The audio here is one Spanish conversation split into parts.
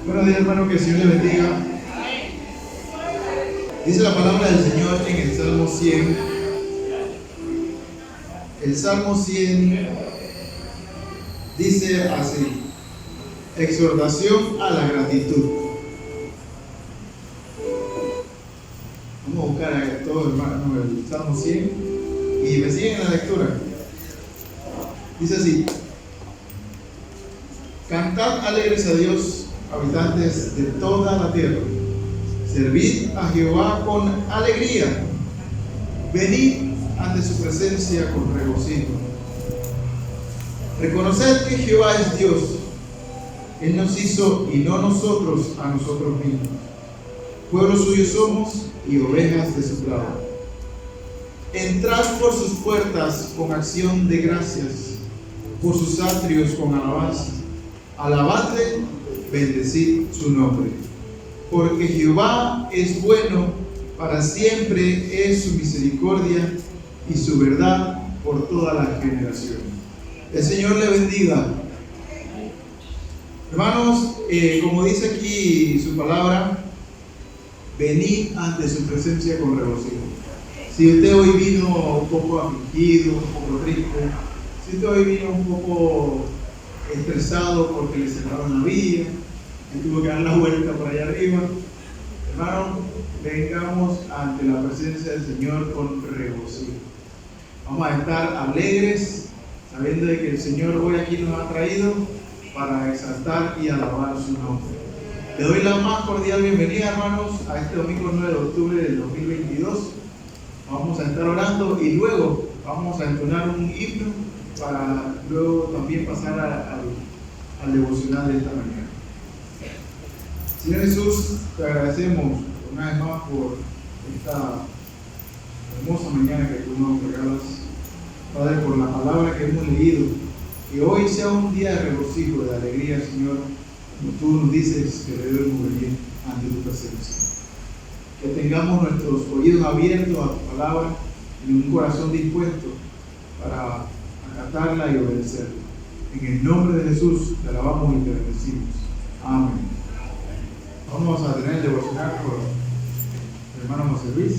Buenos días, hermano, que el Señor le bendiga. Dice la palabra del Señor en el Salmo 100. El Salmo 100 dice así: exhortación a la gratitud. Vamos a buscar a todos, hermano, el Salmo 100 y me siguen en la lectura. Dice así: cantad alegres a Dios, habitantes de toda la tierra. Servid a Jehová con alegría. Venid ante su presencia con regocijo. Reconoced que Jehová es Dios. Él nos hizo y no nosotros a nosotros mismos. Pueblo suyo somos y ovejas de su prado. Entrad por sus puertas con acción de gracias, por sus atrios con alabanza. Alabadle, bendecid su nombre. Porque Jehová es bueno, para siempre es su misericordia y su verdad por todas las generaciones. El Señor le bendiga. Hermanos, como dice aquí su palabra, venid ante su presencia con regocijo. Si usted hoy vino un poco afligido, un poco triste, si usted hoy vino un poco estresado porque le cerraron la vía y tuvo que dar la vuelta por allá arriba, hermano, vengamos ante la presencia del Señor con regocijo. Vamos a estar alegres, sabiendo de que el Señor hoy aquí nos ha traído para exaltar y alabar su nombre. Le doy la más cordial bienvenida, hermanos, a este domingo 9 de octubre del 2022. Vamos a estar orando y luego vamos a entonar un himno para luego también pasar al devocional de esta mañana. Señor Jesús, te agradecemos una vez más por esta hermosa mañana que tú nos regalas, Padre, por la palabra que hemos leído. Que hoy sea un día de regocijo, de alegría, Señor, como tú nos dices que debemos venir ante tu presencia. Que tengamos nuestros oídos abiertos a tu palabra y un corazón dispuesto para acatarla y obedecerla. En el nombre de Jesús te alabamos y te bendecimos. Amén. Vamos a tener el devocional por el hermano José Luis.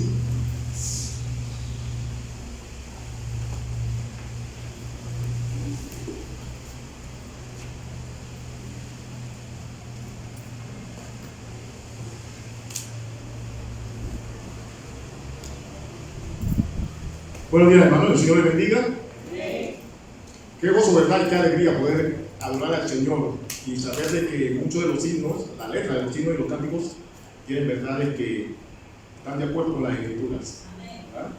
Buenos días, hermanos, el Señor les bendiga. Qué gozo, verdad, y qué alegría poder adorar al Señor y saber de que muchos de los himnos, la letra de los himnos y los cánticos tienen verdades que están de acuerdo con las Escrituras, ¿verdad?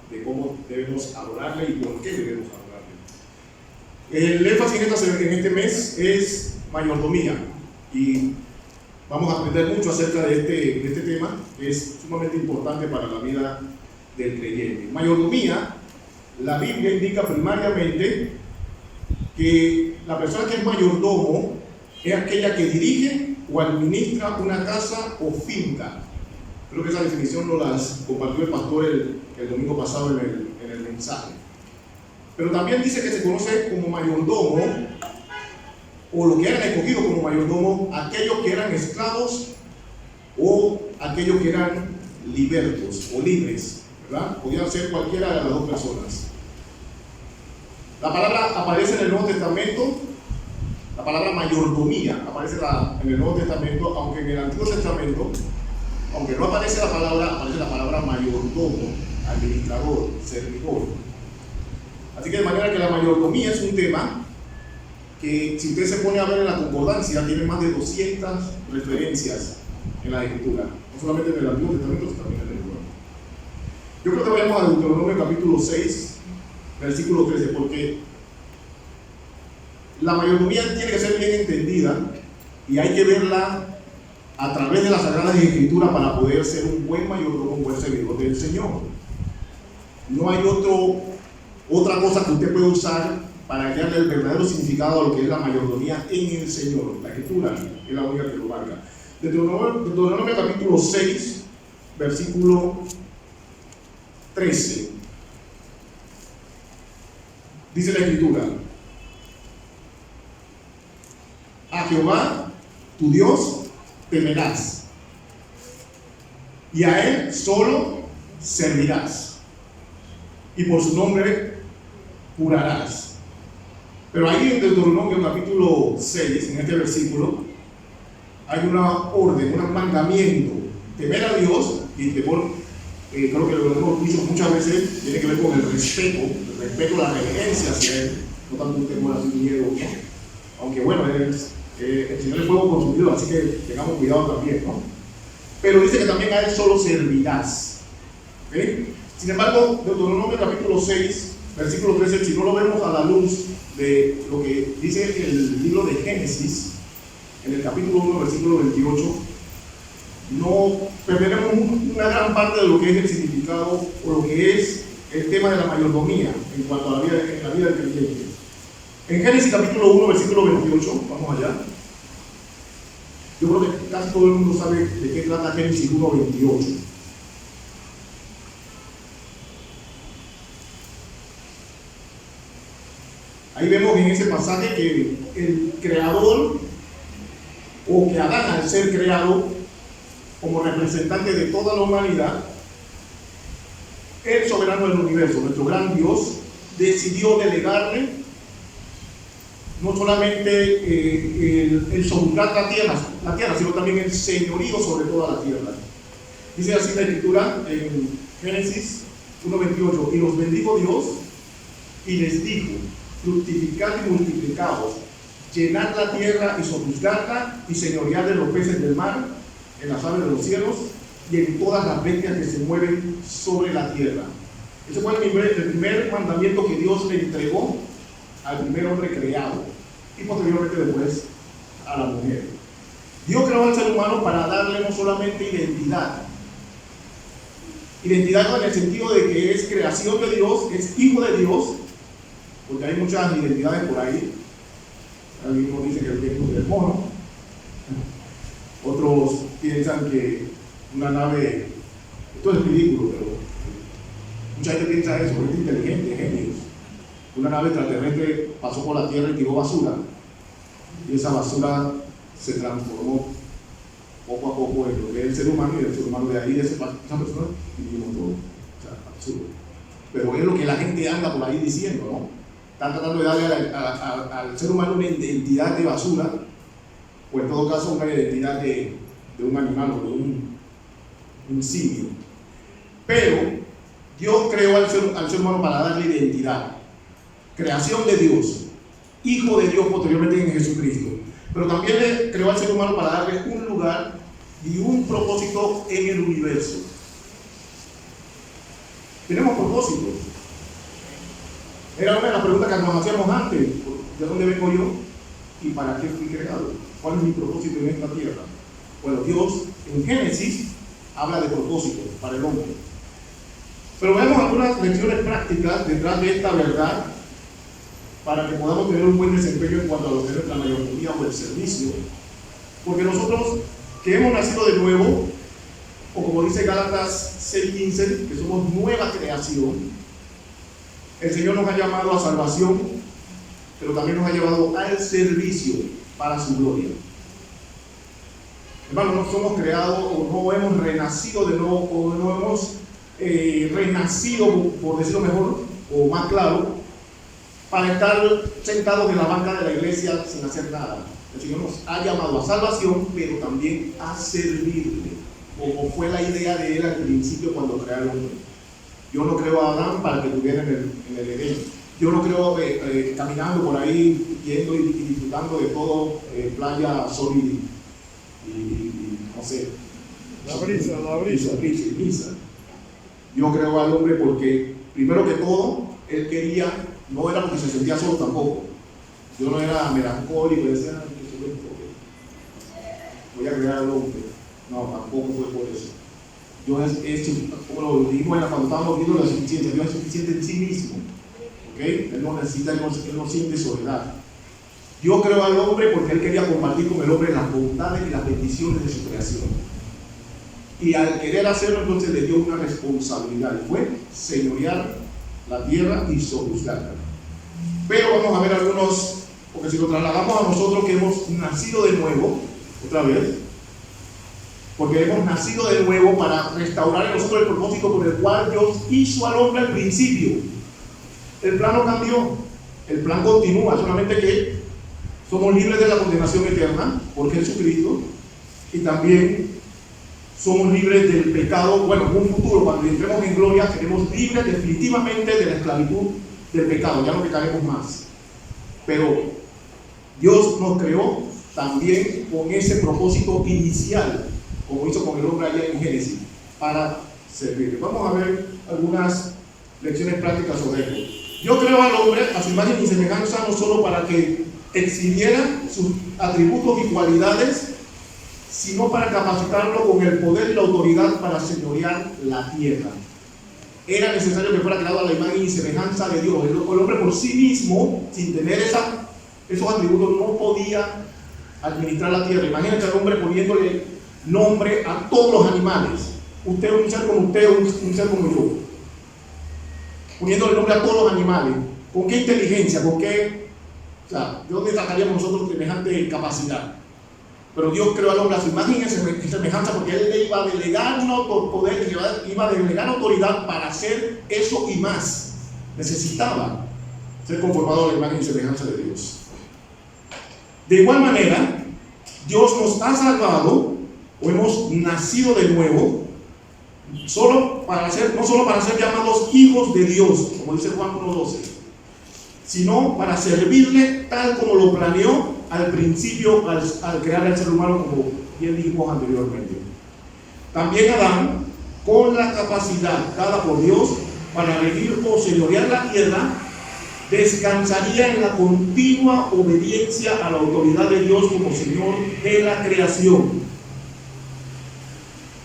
De cómo debemos adorarle y por qué debemos adorarle. El énfasis en este mes es mayordomía y vamos a aprender mucho acerca de este tema que es sumamente importante para la vida del creyente. Mayordomía, la Biblia indica primariamente que la persona que es mayordomo es aquella que dirige o administra una casa o finca. Creo que esa definición nos la compartió el pastor el domingo pasado en el mensaje. Pero también dice que se conoce como mayordomo, o lo que eran escogidos como mayordomo, aquellos que eran esclavos o aquellos que eran libertos o libres, ¿verdad? Podían ser cualquiera de las dos personas. La palabra aparece en el Nuevo Testamento, la palabra mayordomía aparece en el Nuevo Testamento, aunque en el Antiguo Testamento, aunque no aparece la palabra mayordomo, administrador, servidor. Así que de manera que la mayordomía es un tema que, si usted se pone a ver en la concordancia, tiene más de 200 referencias en la Escritura, no solamente en el Antiguo Testamento, sino también en el Nuevo. Yo creo que vayamos a Deuteronomio capítulo 6, versículo 13, porque la mayordomía tiene que ser bien entendida y hay que verla a través de las Sagradas Escrituras para poder ser un buen mayordomo, un buen servidor del Señor. No hay otra cosa que usted pueda usar para darle el verdadero significado a lo que es la mayordomía en el Señor. La Escritura es la única que lo marca. Deuteronomio capítulo 6, versículo 13. Dice la Escritura: a Jehová tu Dios, temerás, y a Él solo servirás, y por su nombre jurarás. Pero ahí en Deuteronomio capítulo 6, en este versículo, hay una orden, un mandamiento: temer a Dios. Y temor, creo que lo hemos dicho muchas veces, tiene que ver con el respeto, la reverencia hacia Él, no tanto un temor así, un miedo, ¿no? Aunque bueno, el Señor es fuego consumidor, así que tengamos cuidado también, ¿no? Pero dice que también a Él solo servirás, ¿okay? Sin embargo, Deuteronomio capítulo 6, versículo 13, si no lo vemos a la luz de lo que dice el libro de Génesis, en el capítulo 1, versículo 28, no perderemos una gran parte de lo que es el significado o lo que es el tema de la mayordomía en cuanto a la vida del creyente. En Génesis capítulo 1, versículo 28, vamos allá. Yo creo que casi todo el mundo sabe de qué trata Génesis 1, 28. Ahí vemos en ese pasaje que el creador, o que Adán, al ser creado como representante de toda la humanidad, el soberano del universo, nuestro gran Dios, decidió delegarle no solamente el sojuzgar la tierra, sino también el señorío sobre toda la tierra. Dice así la Escritura en Génesis 1:28: y los bendijo Dios y les dijo: fructificad y multiplicaos, llenad la tierra y sojuzgadla, y señoread de los peces del mar, en las aves de los cielos y en todas las bestias que se mueven sobre la tierra. Ese fue el primer mandamiento que Dios le entregó al primer hombre creado, y posteriormente después a la mujer. Dios creó al ser humano para darle no solamente identidad en el sentido de que es creación de Dios, es hijo de Dios, porque hay muchas identidades por ahí. Algunos dicen que es hijo del mono, otros piensan que una nave, esto es ridículo, pero mucha gente piensa eso, gente inteligente, genios. Una nave extraterrestre pasó por la Tierra y tiró basura, y esa basura se transformó poco a poco en lo que es el ser humano, y el ser humano de ahí, de esa persona, vivimos todo. O sea, absurdo. Pero es lo que la gente anda por ahí diciendo, ¿no? Están tratando de darle al ser humano una identidad de basura, o en todo caso una identidad de un animal o de un simio. Pero Dios creó al ser humano para darle identidad. Creación de Dios, hijo de Dios posteriormente en Jesucristo. Pero también le creó al ser humano para darle un lugar y un propósito en el universo. Tenemos propósitos. Era una de las preguntas que nos hacíamos antes: ¿de dónde vengo yo? ¿Y para qué fui creado? ¿Cuál es mi propósito en esta tierra? Bueno, Dios en Génesis habla de propósitos para el hombre. Pero veamos algunas lecciones prácticas detrás de esta verdad para que podamos tener un buen desempeño en cuanto a lo que es nuestra mayordomía o el servicio. Porque nosotros que hemos nacido de nuevo, o como dice Gálatas 6:15, que somos nueva creación, el Señor nos ha llamado a salvación, pero también nos ha llevado al servicio para su gloria. Hermanos, no somos creados o no hemos renacido de nuevo, o no hemos renacido, por decirlo mejor o más claro, para estar sentados en la banca de la iglesia sin hacer nada. El Señor nos ha llamado a salvación, pero también a servirle, como fue la idea de Él al principio cuando creó al hombre. Yo no creo a Adán para que estuviera en el Edén. Yo no creo caminando por ahí, yendo y disfrutando de todo, playa, sol y no sé, la brisa. Yo creo al hombre porque, primero que todo, él quería, no era porque se sentía solo tampoco. Yo no era melancólico y decía: voy a crear al hombre. No, tampoco fue por eso. Dios es como lo dijimos cuando estábamos viendo la suficiencia. Dios es suficiente en sí mismo. ¿Okay? Él no necesita, él no siente soledad. Dios creó al hombre porque Él quería compartir con el hombre las bondades y las bendiciones de su creación. Y al querer hacerlo, entonces le dio una responsabilidad, y fue señorear la tierra y sojuzgarla. Pero vamos a ver algunos, porque si lo trasladamos a nosotros que hemos nacido de nuevo, Otra vez. Porque hemos nacido de nuevo para restaurar en nosotros el propósito por el cual Dios hizo al hombre al principio. El plan no cambió, el plan continúa, solamente que somos libres de la condenación eterna por Jesucristo y también somos libres del pecado. Bueno, en un futuro, cuando entremos en gloria, seremos libres definitivamente de la esclavitud del pecado, ya no pecaremos más. Pero Dios nos creó también con ese propósito inicial, como hizo con el hombre allá en Génesis, para servir. Vamos a ver algunas lecciones prácticas sobre esto. Yo creo al hombre a su imagen y semejanza, no solo para que exhibiera sus atributos y cualidades, sino para capacitarlo con el poder y la autoridad para señorear la tierra. Era necesario que fuera creado a la imagen y semejanza de Dios. El hombre por sí mismo, sin tener esos atributos, no podía administrar la tierra. Imagínate al hombre poniéndole nombre a todos los animales. Usted es un ser como usted, un ser como yo. Poniéndole nombre a todos los animales. ¿Con qué inteligencia? ¿Con qué? O sea, ¿de dónde sacaríamos nosotros semejante capacidad? Pero Dios creó al hombre a su imagen y semejanza, porque Él le iba a delegar un poder, iba a delegar autoridad para hacer eso y más. Necesitaba ser conformado a la imagen y semejanza de Dios. De igual manera, Dios nos ha salvado, o hemos nacido de nuevo, no solo para ser llamados hijos de Dios, como dice Juan 1:12, sino para servirle tal como lo planeó al principio, al crear al ser humano, como bien dijimos anteriormente. También Adán, con la capacidad dada por Dios para regir o señorear la tierra, descansaría en la continua obediencia a la autoridad de Dios como Señor de la creación.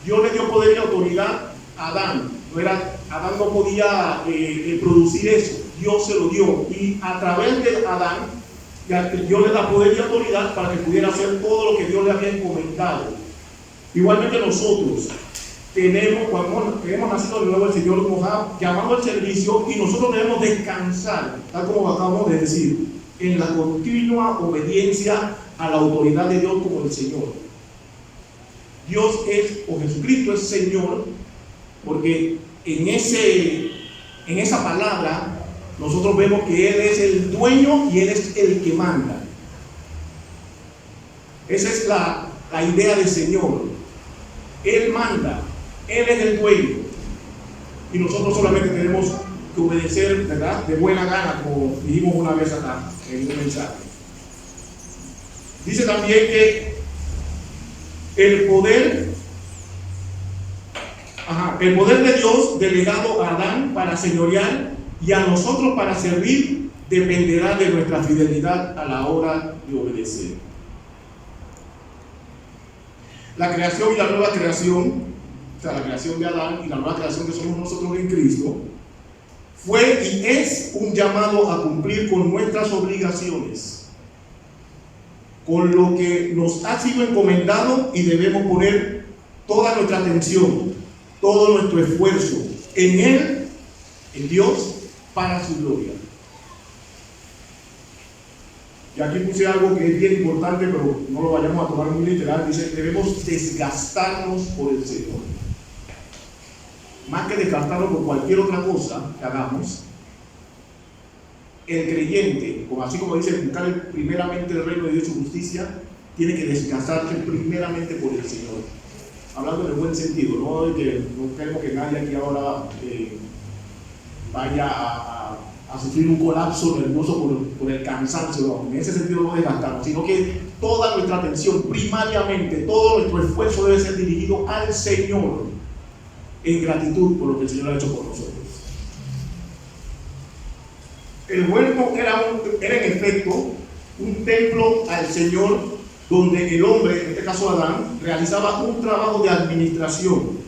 Dios le dio poder y autoridad a Adán. Adán no podía producir eso. Dios se lo dio. Y a través de Adán, Dios le da poder y autoridad para que pudiera hacer todo lo que Dios le había encomendado. Igualmente nosotros cuando hemos nacido de nuevo, el Señor nos ha llamado al servicio y nosotros debemos descansar, tal como acabamos de decir, en la continua obediencia a la autoridad de Dios como el Señor. Dios o Jesucristo es Señor, porque en esa palabra nosotros vemos que Él es el dueño y Él es el que manda. Esa es la idea de Señor. Él manda, Él es el dueño. Y nosotros solamente tenemos que obedecer, ¿verdad?, de buena gana, como dijimos una vez acá en un mensaje. Dice también que el poder de Dios delegado a Adán para señorear y a nosotros para servir dependerá de nuestra fidelidad a la hora de obedecer. La creación y la nueva creación, o sea, la creación de Adán y la nueva creación que somos nosotros en Cristo, fue y es un llamado a cumplir con nuestras obligaciones, con lo que nos ha sido encomendado, y debemos poner toda nuestra atención, todo nuestro esfuerzo en Él, en Dios, para su gloria. Y aquí puse algo que es bien importante, pero no lo vayamos a tomar muy literal. Dice, debemos desgastarnos por el Señor. Más que desgastarnos por cualquier otra cosa que hagamos, el creyente, así como dice, buscar primeramente el reino de Dios y su justicia, tiene que desgastarse primeramente por el Señor. Hablando en el buen sentido, no de que no queremos que nadie aquí ahora vaya a sufrir un colapso nervioso por el cansancio. No, en ese sentido no desgastamos, sino que toda nuestra atención, primariamente, todo nuestro esfuerzo debe ser dirigido al Señor, en gratitud por lo que el Señor ha hecho por nosotros. El huerto era en efecto un templo al Señor, donde el hombre, en este caso Adán, realizaba un trabajo de administración,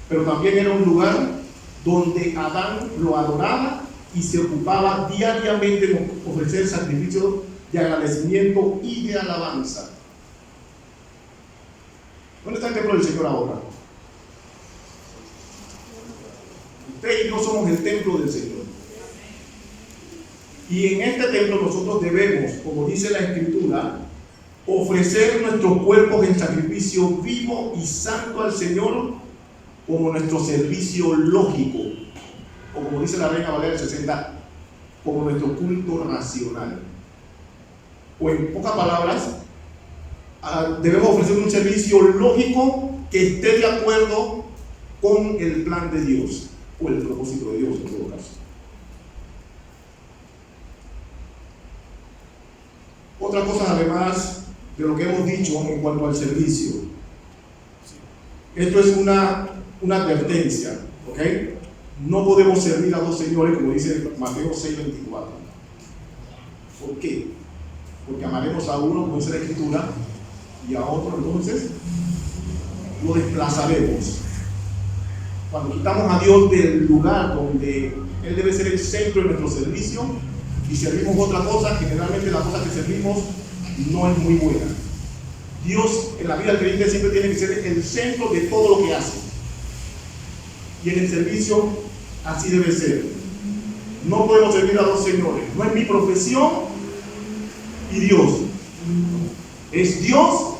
pero también era un lugar donde Adán lo adoraba y se ocupaba diariamente en ofrecer sacrificios de agradecimiento y de alabanza. ¿Dónde está el templo del Señor ahora? Usted y yo somos el templo del Señor. Y en este templo nosotros debemos, como dice la Escritura, ofrecer nuestros cuerpos en sacrificio vivo y santo al Señor como nuestro servicio lógico, o como dice la Reina Valera del 60, como nuestro culto racional. O en pocas palabras, debemos ofrecer un servicio lógico que esté de acuerdo con el plan de Dios, o el propósito de Dios en todo caso. Otra cosa además de lo que hemos dicho en cuanto al servicio. Esto es una advertencia, ¿ok? No podemos servir a dos señores, como dice Mateo 6:24. ¿Por qué? Porque amaremos a uno, como dice la Escritura, y a otro entonces lo desplazaremos. Cuando quitamos a Dios del lugar donde Él debe ser el centro de nuestro servicio y servimos otra cosa, generalmente la cosa que servimos no es muy buena. Dios en la vida del creyente siempre tiene que ser el centro de todo lo que hace. Y en el servicio así debe ser. No podemos servir a dos señores. No es mi profesión y Dios. Es Dios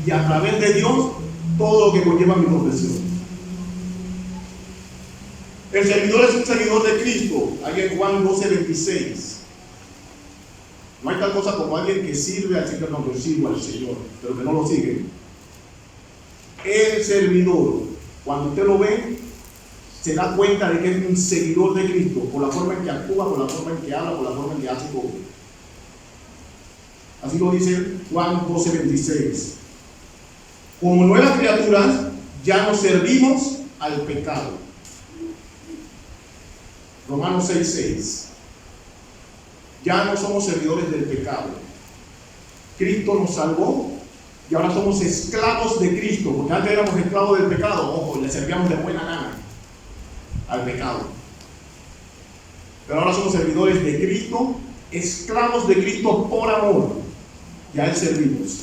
y a través de Dios todo lo que conlleva mi profesión. El servidor es un servidor de Cristo. Ahí en Juan 12:26. No hay tal cosa como alguien que sirve al Señor, no, que sirve al Señor, pero que no lo sigue. El servidor, cuando usted lo ve, se da cuenta de que es un seguidor de Cristo, por la forma en que actúa, por la forma en que habla, por la forma en que hace todo. Así lo dice Juan 12:26. Como nuevas criaturas, ya nos servimos al pecado. Romanos 6:6. Ya no somos servidores del pecado. Cristo nos salvó y ahora somos esclavos de Cristo, porque antes éramos esclavos del pecado. Ojo, le servíamos de buena gana al pecado. Pero ahora somos servidores de Cristo, esclavos de Cristo por amor. Y a Él servimos.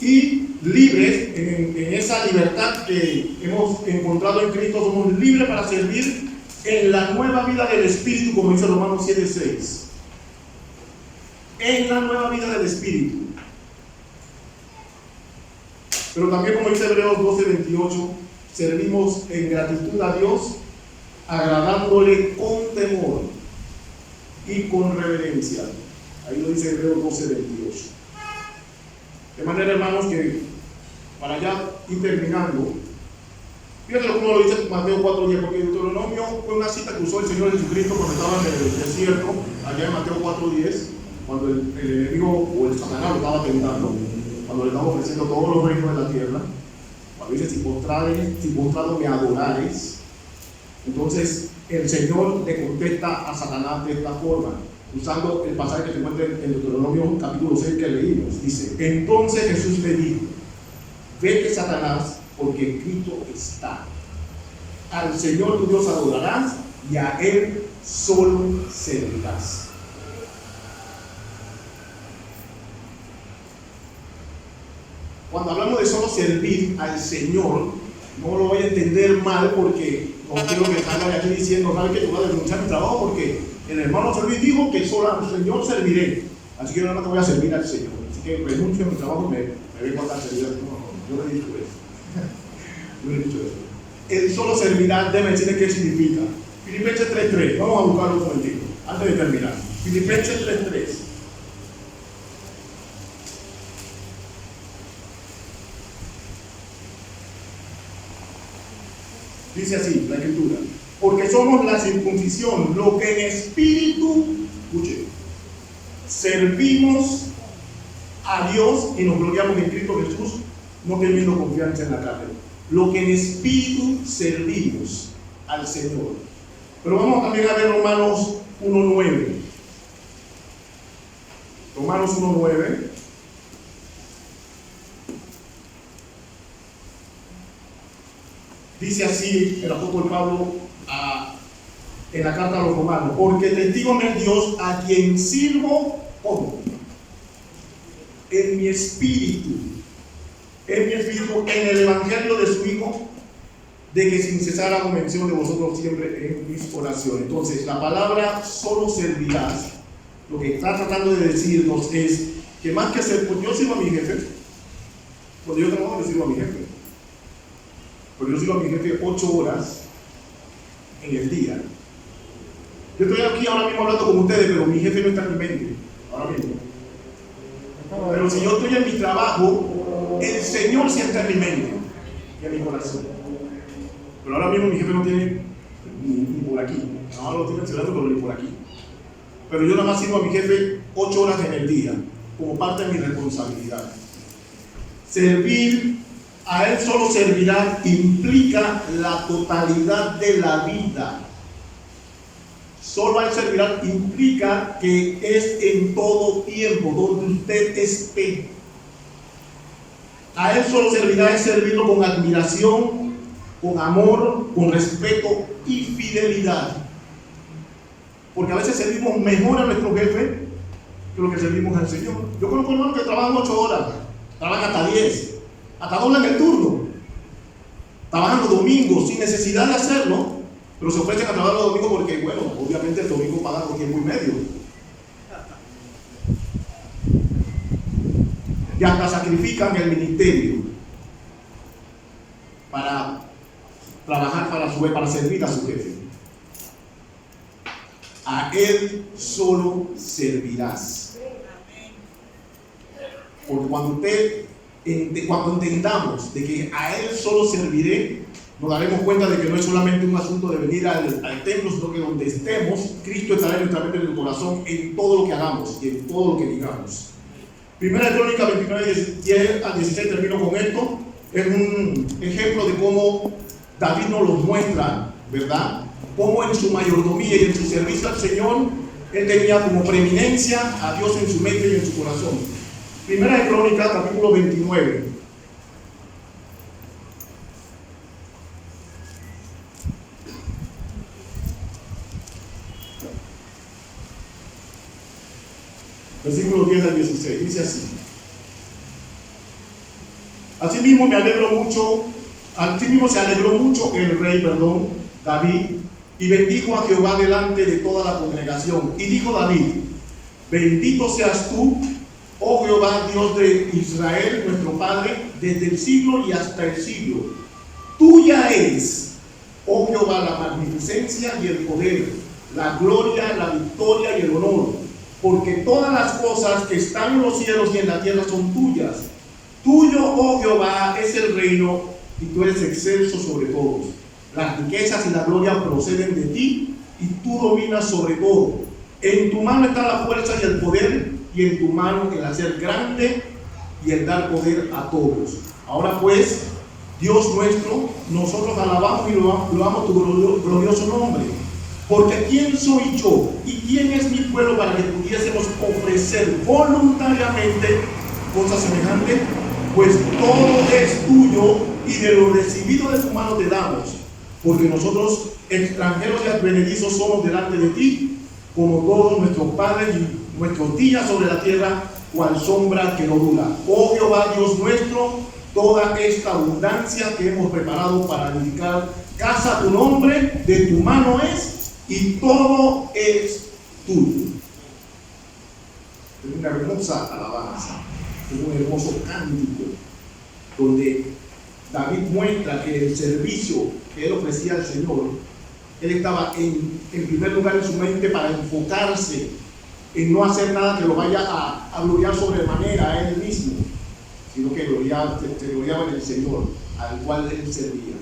Y libres, en esa libertad que hemos encontrado en Cristo, somos libres para servir en la nueva vida del Espíritu, como dice Romanos 7:6. En la nueva vida del Espíritu. Pero también, como dice Hebreos 12:28, servimos en gratitud a Dios, agradándole con temor y con reverencia. Ahí lo dice Hebreos 12:28. De manera, hermanos, que para ya ir terminando, fíjate lo que uno lo dice en Mateo 4:10, porque Deuteronomio fue una cita que usó el Señor Jesucristo cuando estaba en el desierto, allá en Mateo 4:10, cuando el enemigo o el Satanás lo estaba tentando, cuando le estaba ofreciendo todos los reinos de la tierra, cuando dice, si postrado me adorares. Entonces el Señor le contesta a Satanás de esta forma, usando el pasaje que se encuentra en Deuteronomio capítulo 6 que leímos. Dice, entonces Jesús le dijo, vete, Satanás, porque escrito está, al Señor tu Dios adorarás y a Él solo servirás. Cuando hablamos de solo servir al Señor, no lo voy a entender mal, porque no quiero que salga de aquí diciendo, ¿sabes qué? Tú vas a denunciar mi trabajo porque el hermano Servín dijo que solo al Señor serviré. Así que yo no te voy a servir al Señor. Así que renuncio a mi trabajo y me vengo a servir al Señor. No, yo no he dicho eso. No he dicho eso. El solo servirá, debe decirle qué significa. Filipenses 3:3. Vamos a buscarlo un momentito, antes de terminar. Filipenses 3:3. Dice así la Escritura, porque somos la circuncisión, lo que en espíritu, escuche, servimos a Dios y nos gloriamos en Cristo Jesús, no teniendo confianza en la carne. Lo que en espíritu servimos al Señor. Pero vamos también a ver Romanos 1:9. Romanos 1:9. Dice así el apóstol Pablo en la carta a los romanos, porque testigo me es Dios a quien sirvo, ¿cómo? En mi espíritu, en el evangelio de su Hijo, de que sin cesar hago mención de vosotros siempre en mis oraciones. Entonces, la palabra solo servirás lo que está tratando de decirnos es que más que hacer, pues yo sirvo a mi jefe, cuando yo trabajo, yo sirvo a mi jefe. Pero yo sirvo a mi jefe 8 horas en el día. Yo estoy aquí ahora mismo hablando con ustedes, pero mi jefe no está en mi mente, ahora mismo. Pero si yo estoy en mi trabajo, el Señor sí está en mi mente y en mi corazón. Pero ahora mismo mi jefe no tiene ni por aquí. Ahora lo estoy mencionando, pero ni por aquí. Pero yo nada más sirvo a mi jefe 8 horas en el día, como parte de mi responsabilidad. Servir a Él solo servirá implica la totalidad de la vida. Solo a Él servirá implica que es en todo tiempo, donde usted esté. A Él solo servirá es servirlo con admiración, con amor, con respeto y fidelidad. Porque a veces servimos mejor a nuestro jefe que lo que servimos al Señor. Yo conozco hermanos que trabajan 8 horas, trabajan hasta 10, hasta doblan el turno, trabajan los domingos sin necesidad de hacerlo, pero se ofrecen a trabajar los domingos porque, bueno, obviamente el domingo pagan por tiempo y medio. Y hasta sacrifican el ministerio para trabajar para servir a su jefe. A Él solo servirás. Porque cuando entendamos de que a Él solo serviré, nos daremos cuenta de que no es solamente un asunto de venir al templo, sino que donde estemos, Cristo estará en nuestra mente y en el corazón en todo lo que hagamos y en todo lo que digamos. Primera de Crónicas 29, 10 al 16, termino con esto. Es un ejemplo de cómo David nos lo muestra, ¿verdad? Cómo en su mayordomía y en su servicio al Señor, él tenía como preeminencia a Dios en su mente y en su corazón. Primera de Crónicas, capítulo 29. Versículos 10 al 16, dice así. Asimismo se alegró mucho el rey, David, y bendijo a Jehová delante de toda la congregación. Y dijo David: bendito seas tú, oh Jehová, Dios de Israel, nuestro Padre, desde el siglo y hasta el siglo. Tuya es, oh Jehová, la magnificencia y el poder, la gloria, la victoria y el honor, porque todas las cosas que están en los cielos y en la tierra son tuyas. Tuyo, oh Jehová, es el reino, y tú eres excelso sobre todos. Las riquezas y la gloria proceden de ti, y tú dominas sobre todo. En tu mano está la fuerza y el poder, y en tu mano el hacer grande y el dar poder a todos. Ahora pues, Dios nuestro, nosotros alabamos y loamos tu glorioso nombre. Porque ¿quién soy yo y quién es mi pueblo para que pudiésemos ofrecer voluntariamente cosas semejantes? Pues todo es tuyo y de lo recibido de tu mano te damos. Porque nosotros, extranjeros y advenedizos, somos delante de ti, como todos nuestros padres y nuestros días sobre la tierra, cual sombra que no dura. Oh Jehová, Dios nuestro, toda esta abundancia que hemos preparado para edificar casa a tu nombre, de tu mano es, y todo es tuyo. Es una hermosa alabanza, es un hermoso cántico, donde David muestra que el servicio que él ofrecía al Señor, él estaba en primer lugar en su mente para enfocarse en no hacer nada que lo vaya a gloriar sobremanera a él mismo, sino que se gloriaba en el Señor al cual él servía.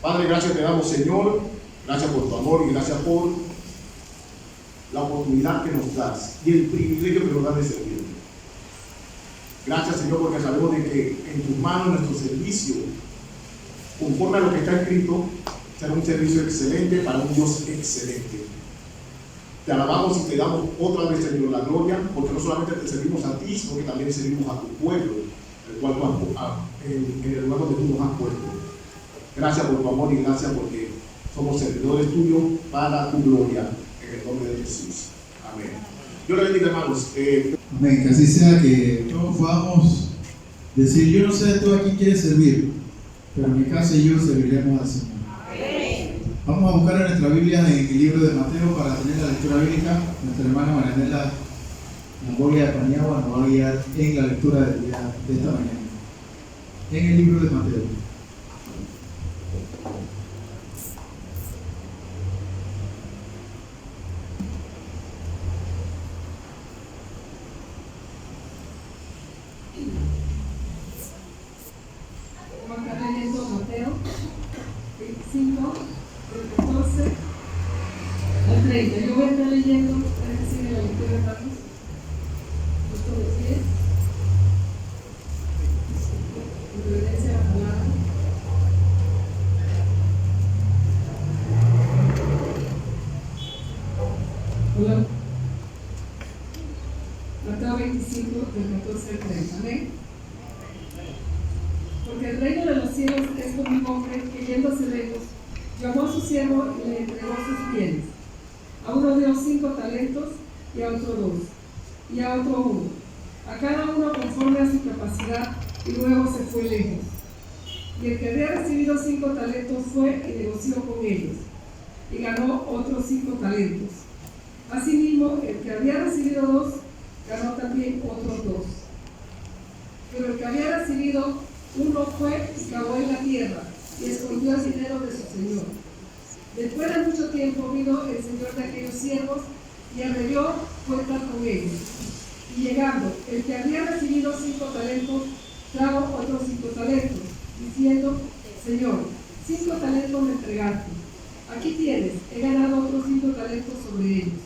Padre, gracias te damos, Señor, gracias por tu amor y gracias por la oportunidad que nos das y el privilegio que nos das de servirte. Gracias, Señor, porque sabemos de que en tus manos nuestro servicio, conforme a lo que está escrito, será un servicio excelente para un Dios excelente. Te alabamos y te damos otra vez, Señor, la gloria, porque no solamente te servimos a ti, sino que también servimos a tu pueblo, en el lugar donde tú nos has puesto. Gracias por tu amor y gracias porque somos servidores tuyos para tu gloria, en el nombre de Jesús. Amén. Dios le bendiga, hermanos. Amén. Que así sea, que todos podamos decir: yo no sé tú a quién quieres servir, pero en mi casa y yo serviremos al Señor. Amén. Vamos a buscar en nuestra Biblia en el libro de Mateo para tener la lectura bíblica. Nuestra hermana Marianela Mongolia de Paniagua nos va a guiar en la lectura del día de esta mañana. En el libro de Mateo. Vamos a estar leyendo Mateo 25, del 14 al 30. Yo voy a estar leyendo, ustedes siguen la lectura, hermanos. Justo los 10. En reverencia a la palabra. Hola. Mateo 25, del 14 al 30. Amén. Porque el reino de los cielos es como un hombre que yéndose lejos, llamó a su siervo y le entregó sus bienes. A uno dio 5 talentos y a otro 2, y a otro 1, a cada uno conforme a su capacidad, y luego se fue lejos. Y el que había recibido 5 talentos fue y negoció con ellos, y ganó otros 5 talentos. Asimismo, el que había recibido 2, ganó también otros 2. Pero el que había recibido 1 fue y cavó en la tierra, y escondió el dinero de su señor. Después de mucho tiempo vino el señor de aquellos siervos y arregló cuentas con ellos. Y llegando, el que había recibido 5 talentos, trajo otros 5 talentos, diciendo: Señor, 5 talentos me entregaste. Aquí tienes, he ganado otros 5 talentos sobre ellos.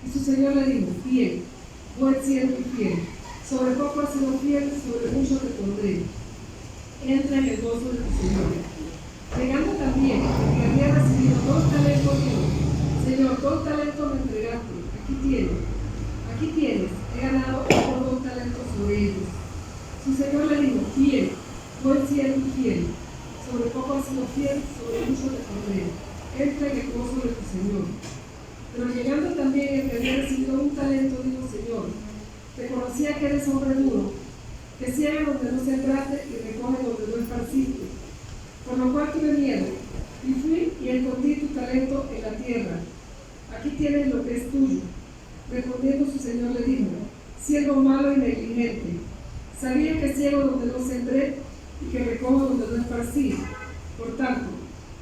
Y su señor le dijo: Fiel, buen siervo y fiel. Sobre poco has sido fiel, sobre mucho te pondré. Entra en el gozo de tu señor. Llegando también, el que había recibido 2 talentos, dijo: Señor, 2 talentos me entregaste. Aquí tienes, he ganado otros 2 talentos sobre ellos. Su señor le dijo: Fiel, buen siervo y fiel. Sobre poco has sido fiel, sobre mucho te pondré. Entra en el gozo de tu señor. Pero llegando también el que había recibido 1 talento, dijo: Señor, te conocía que eres hombre duro, que ciega donde no sembraste y recoge donde no esparciste. Por lo cual tuve miedo, y fui y escondí tu talento en la tierra. Aquí tienes lo que es tuyo. Respondiendo su señor le dijo: Siervo malo y negligente, sabía que ciego donde no sembré y que recojo donde no esparcí. Por tanto,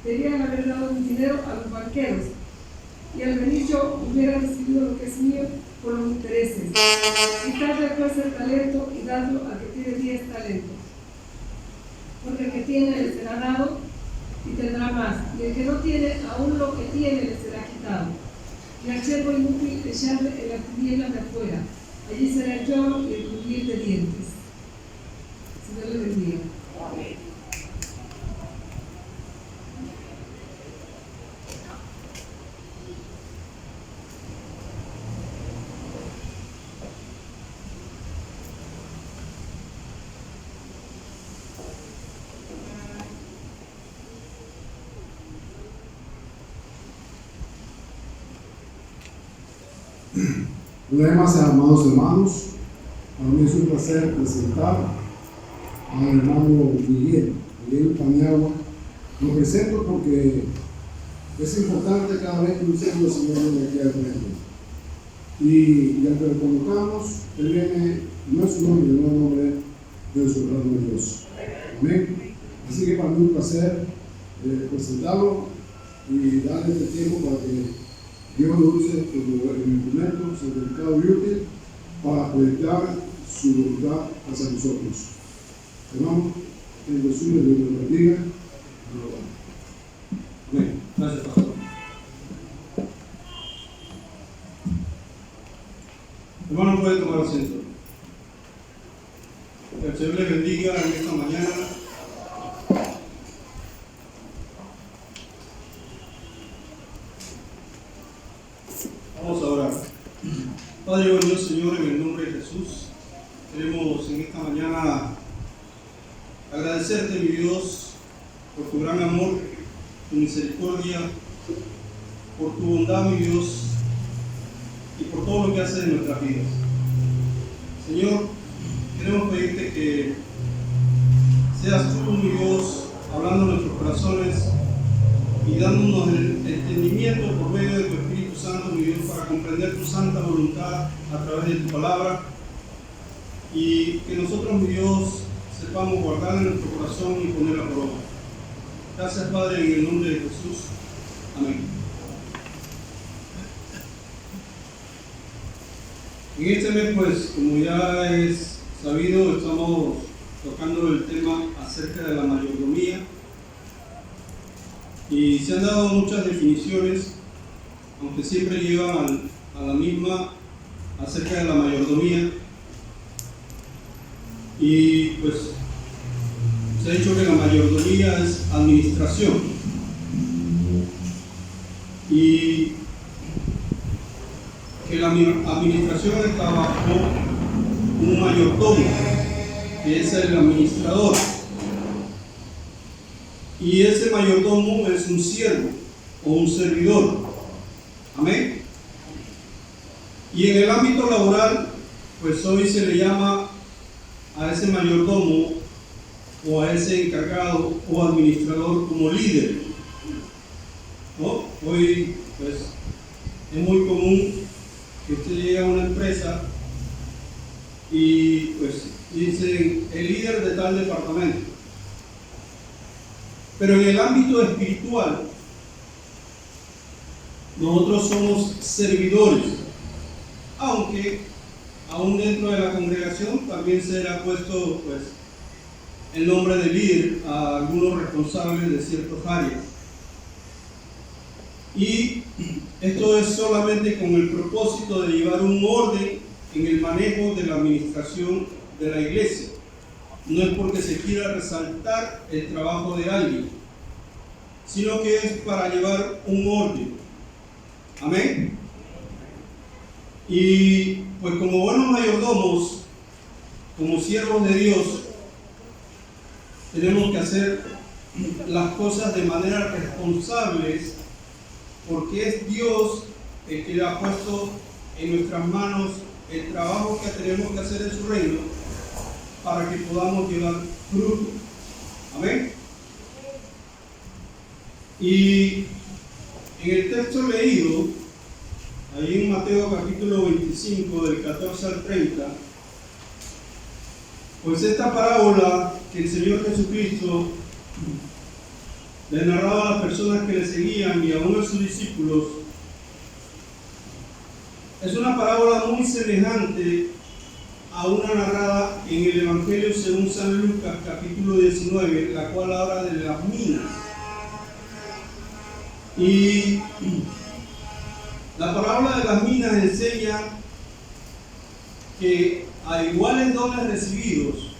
debían haber dado mi dinero a los banqueros, y al venir yo hubiera recibido lo que es mío por los intereses. Quitarle pues el talento y dadlo al que tiene 10 talentos. Porque el que tiene le será dado y tendrá más, y el que no tiene, aún lo que tiene le será quitado. Y al siervo inútil echarle en las tinieblas de afuera, allí será el lloro y el crujir de dientes. Señor le bendiga. Una vez más, amados hermanos, para mí es un placer presentar al hermano Miguel Paniagua. Lo presento porque es importante cada vez que un siervo del Señor viene aquí al frente. Y al que lo convocamos, él viene, no es su nombre, no es el nombre de su reino de Dios. Amén. Así que para mí es un placer presentarlo y darle este tiempo para que Dios lo use como el instrumento certificado y útil para proyectar su voluntad hacia nosotros. Hermano, en resumen, Dios lo bendiga. Amén. Gracias, pastor. Hermano, puede tomar asiento. Que el Señor le bendiga en esta mañana. Vamos a orar. Padre bueno, Señor, en el nombre de Jesús, queremos en esta mañana agradecerte, mi Dios, por tu gran amor, tu misericordia, por tu bondad, mi Dios, y por todo lo que haces en nuestras vidas. Señor, queremos pedirte que seas tú, mi Dios, hablando en nuestros corazones y dándonos el tu santa voluntad a través de tu palabra, y que nosotros, mi Dios, sepamos guardarla en nuestro corazón y ponerla por obra. Gracias, Padre, en el nombre de Jesús. Amén. En este mes, pues, como ya es sabido, estamos tocando el tema acerca de la mayordomía, y se han dado muchas definiciones, aunque siempre llevan a la misma, acerca de la mayordomía. Y pues se ha dicho que la mayordomía es administración, y que la administración está bajo un mayordomo, que es el administrador, y ese mayordomo es un siervo o un servidor. Amén. Y en el ámbito laboral, pues hoy se le llama a ese mayordomo o a ese encargado o administrador como líder, ¿no? Hoy, pues, es muy común que usted llegue a una empresa y pues dicen el líder de tal departamento. Pero en el ámbito espiritual, nosotros somos servidores, aunque aún dentro de la congregación también se le ha puesto, pues, el nombre de líder a algunos responsables de ciertas áreas. Y esto es solamente con el propósito de llevar un orden en el manejo de la administración de la iglesia. No es porque se quiera resaltar el trabajo de alguien, sino que es para llevar un orden. Amén. Y pues como buenos mayordomos, como siervos de Dios, tenemos que hacer las cosas de manera responsables, porque es Dios el que le ha puesto en nuestras manos el trabajo que tenemos que hacer en su reino para que podamos llevar fruto. Amén. Y en el texto leído, ahí en Mateo capítulo 25, del 14 al 30, pues esta parábola que el Señor Jesucristo le narraba a las personas que le seguían y aún a sus discípulos, es una parábola muy semejante a una narrada en el Evangelio según San Lucas capítulo 19, la cual habla de las minas. Y la parábola de las minas enseña que a iguales dones recibidos,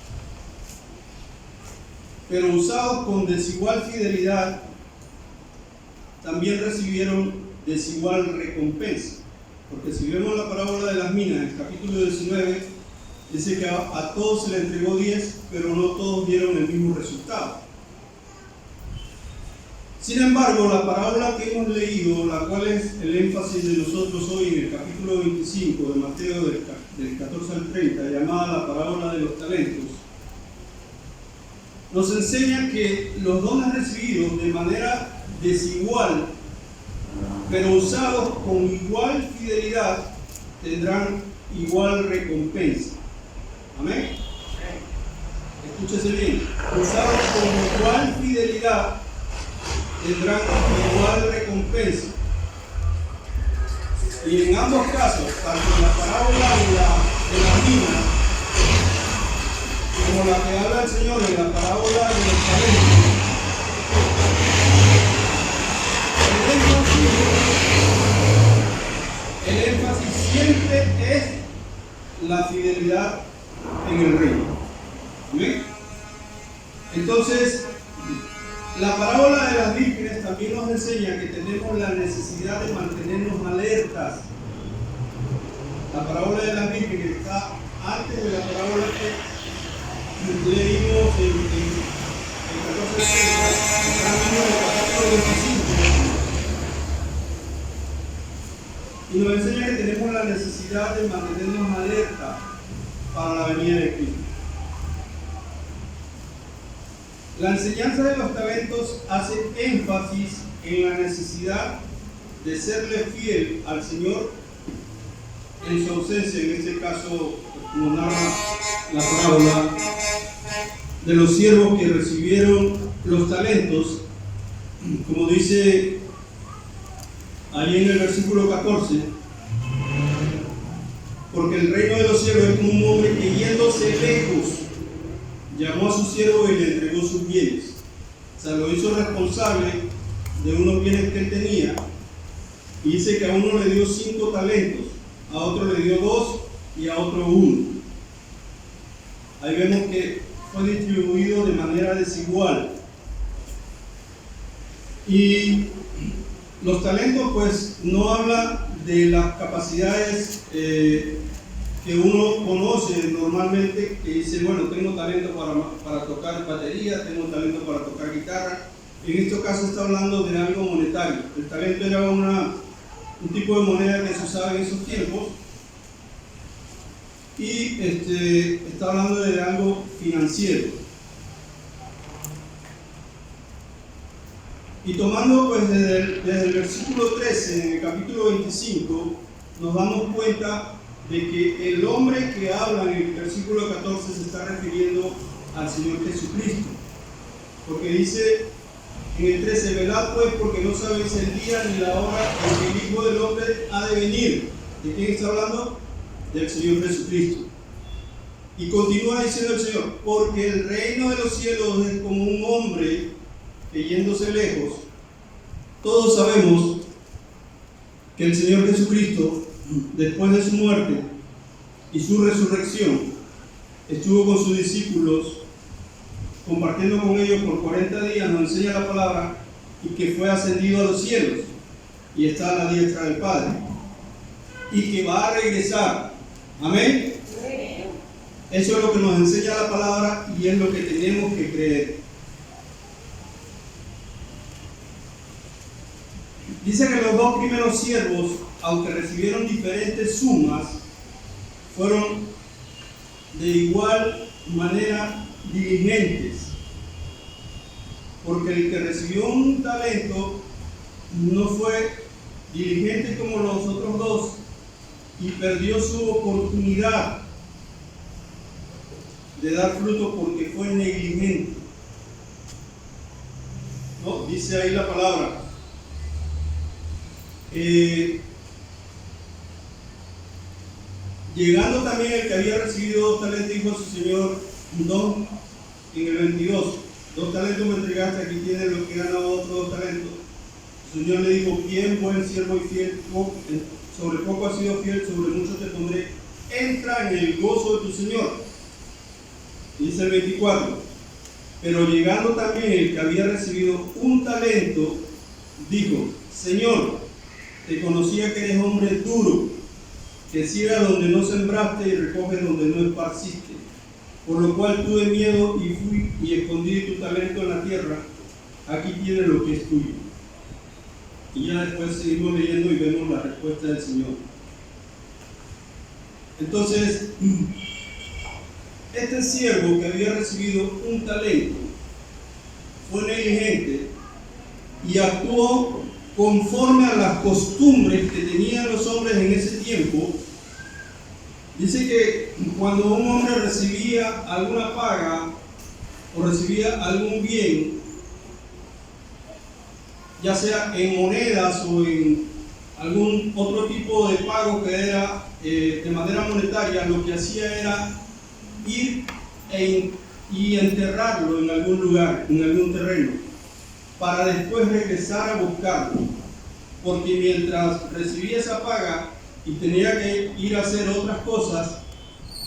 pero usados con desigual fidelidad, también recibieron desigual recompensa. Porque si vemos la parábola de las minas, en el capítulo 19, dice que a todos se le entregó 10, pero no todos dieron el mismo resultado. Sin embargo, la parábola que hemos leído, la cual es el énfasis de nosotros hoy en el capítulo 25 de Mateo, del 14 al 30, llamada la parábola de los talentos, nos enseña que los dones recibidos de manera desigual, pero usados con igual fidelidad, tendrán igual recompensa. Amén. Escúchese bien. Usados con igual fidelidad, tendrán igual recompensa. Y en ambos casos, tanto en la parábola de la mina, como la que habla el Señor en la parábola de los talentos, el énfasis siempre es la fidelidad en el reino. ¿Amén? Entonces, la parábola de las vírgenes también nos enseña que tenemos la necesidad de mantenernos alertas. La parábola de las vírgenes está antes de la parábola que leímos en 14 capítulo 25. Y nos enseña que tenemos la necesidad de mantenernos alerta para la venida de Cristo. La enseñanza de los talentos hace énfasis en la necesidad de serle fiel al Señor en su ausencia, en este caso, como narra la parábola, de los siervos que recibieron los talentos, como dice ahí en el versículo 14, porque el reino de los cielos es como un hombre que yéndose lejos, llamó a su siervo y le entregó sus bienes. O sea, lo hizo responsable de unos bienes que él tenía. Y dice que a uno le dio 5 talentos, a otro le dio 2 y a otro 1. Ahí vemos que fue distribuido de manera desigual. Y los talentos pues no habla de las capacidades que uno conoce normalmente, que dice, bueno, tengo talento para tocar batería, tengo talento para tocar guitarra. En este caso está hablando de algo monetario. El talento era un tipo de moneda que se usaba en esos tiempos, y está hablando de algo financiero. Y tomando pues desde el versículo 13 en el capítulo 25, nos damos cuenta de que el hombre que habla en el versículo 14 se está refiriendo al Señor Jesucristo, porque dice en el 13: velad pues, porque no sabéis el día ni la hora en que el Hijo del Hombre ha de venir. ¿De quién está hablando? Del Señor Jesucristo. Y continúa diciendo el Señor: porque el reino de los cielos es como un hombre que yéndose lejos. Todos sabemos que el Señor Jesucristo, después de su muerte y su resurrección, estuvo con sus discípulos compartiendo con ellos por 40 días, nos enseña la palabra, y que fue ascendido a los cielos y está a la diestra del Padre, y que va a regresar. Amén. Eso es lo que nos enseña la palabra y es lo que tenemos que creer. Dice que los 2 primeros siervos, aunque recibieron diferentes sumas, fueron de igual manera diligentes, porque el que recibió un talento no fue diligente como los otros 2 y perdió su oportunidad de dar fruto porque fue negligente. ¿No? Dice ahí la palabra. Llegando también el que había recibido 2 talentos, dijo a su señor: 2 en el 22, 2 talentos me entregaste, aquí tienes lo que ganado otros 2 talentos. El Señor le dijo: bien, buen siervo y fiel, sobre poco has sido fiel, sobre mucho te pondré, entra en el gozo de tu Señor. Dice el 24: pero llegando también el que había recibido 1 talento, dijo: Señor, te conocía que eres hombre duro, que ciegas donde no sembraste y recoges donde no esparciste. Por lo cual tuve miedo y fui y escondí tu talento en la tierra. Aquí tienes lo que es tuyo. Y ya después seguimos leyendo y vemos la respuesta del Señor. Entonces, este siervo que había recibido 1 talento fue negligente y actuó conforme a las costumbres que tenían los hombres en ese tiempo. Dice que cuando un hombre recibía alguna paga o recibía algún bien, ya sea en monedas o en algún otro tipo de pago que era de manera monetaria, lo que hacía era ir y enterrarlo en algún lugar, en algún terreno, para después regresar a buscarlo, porque mientras recibía esa paga y tenía que ir a hacer otras cosas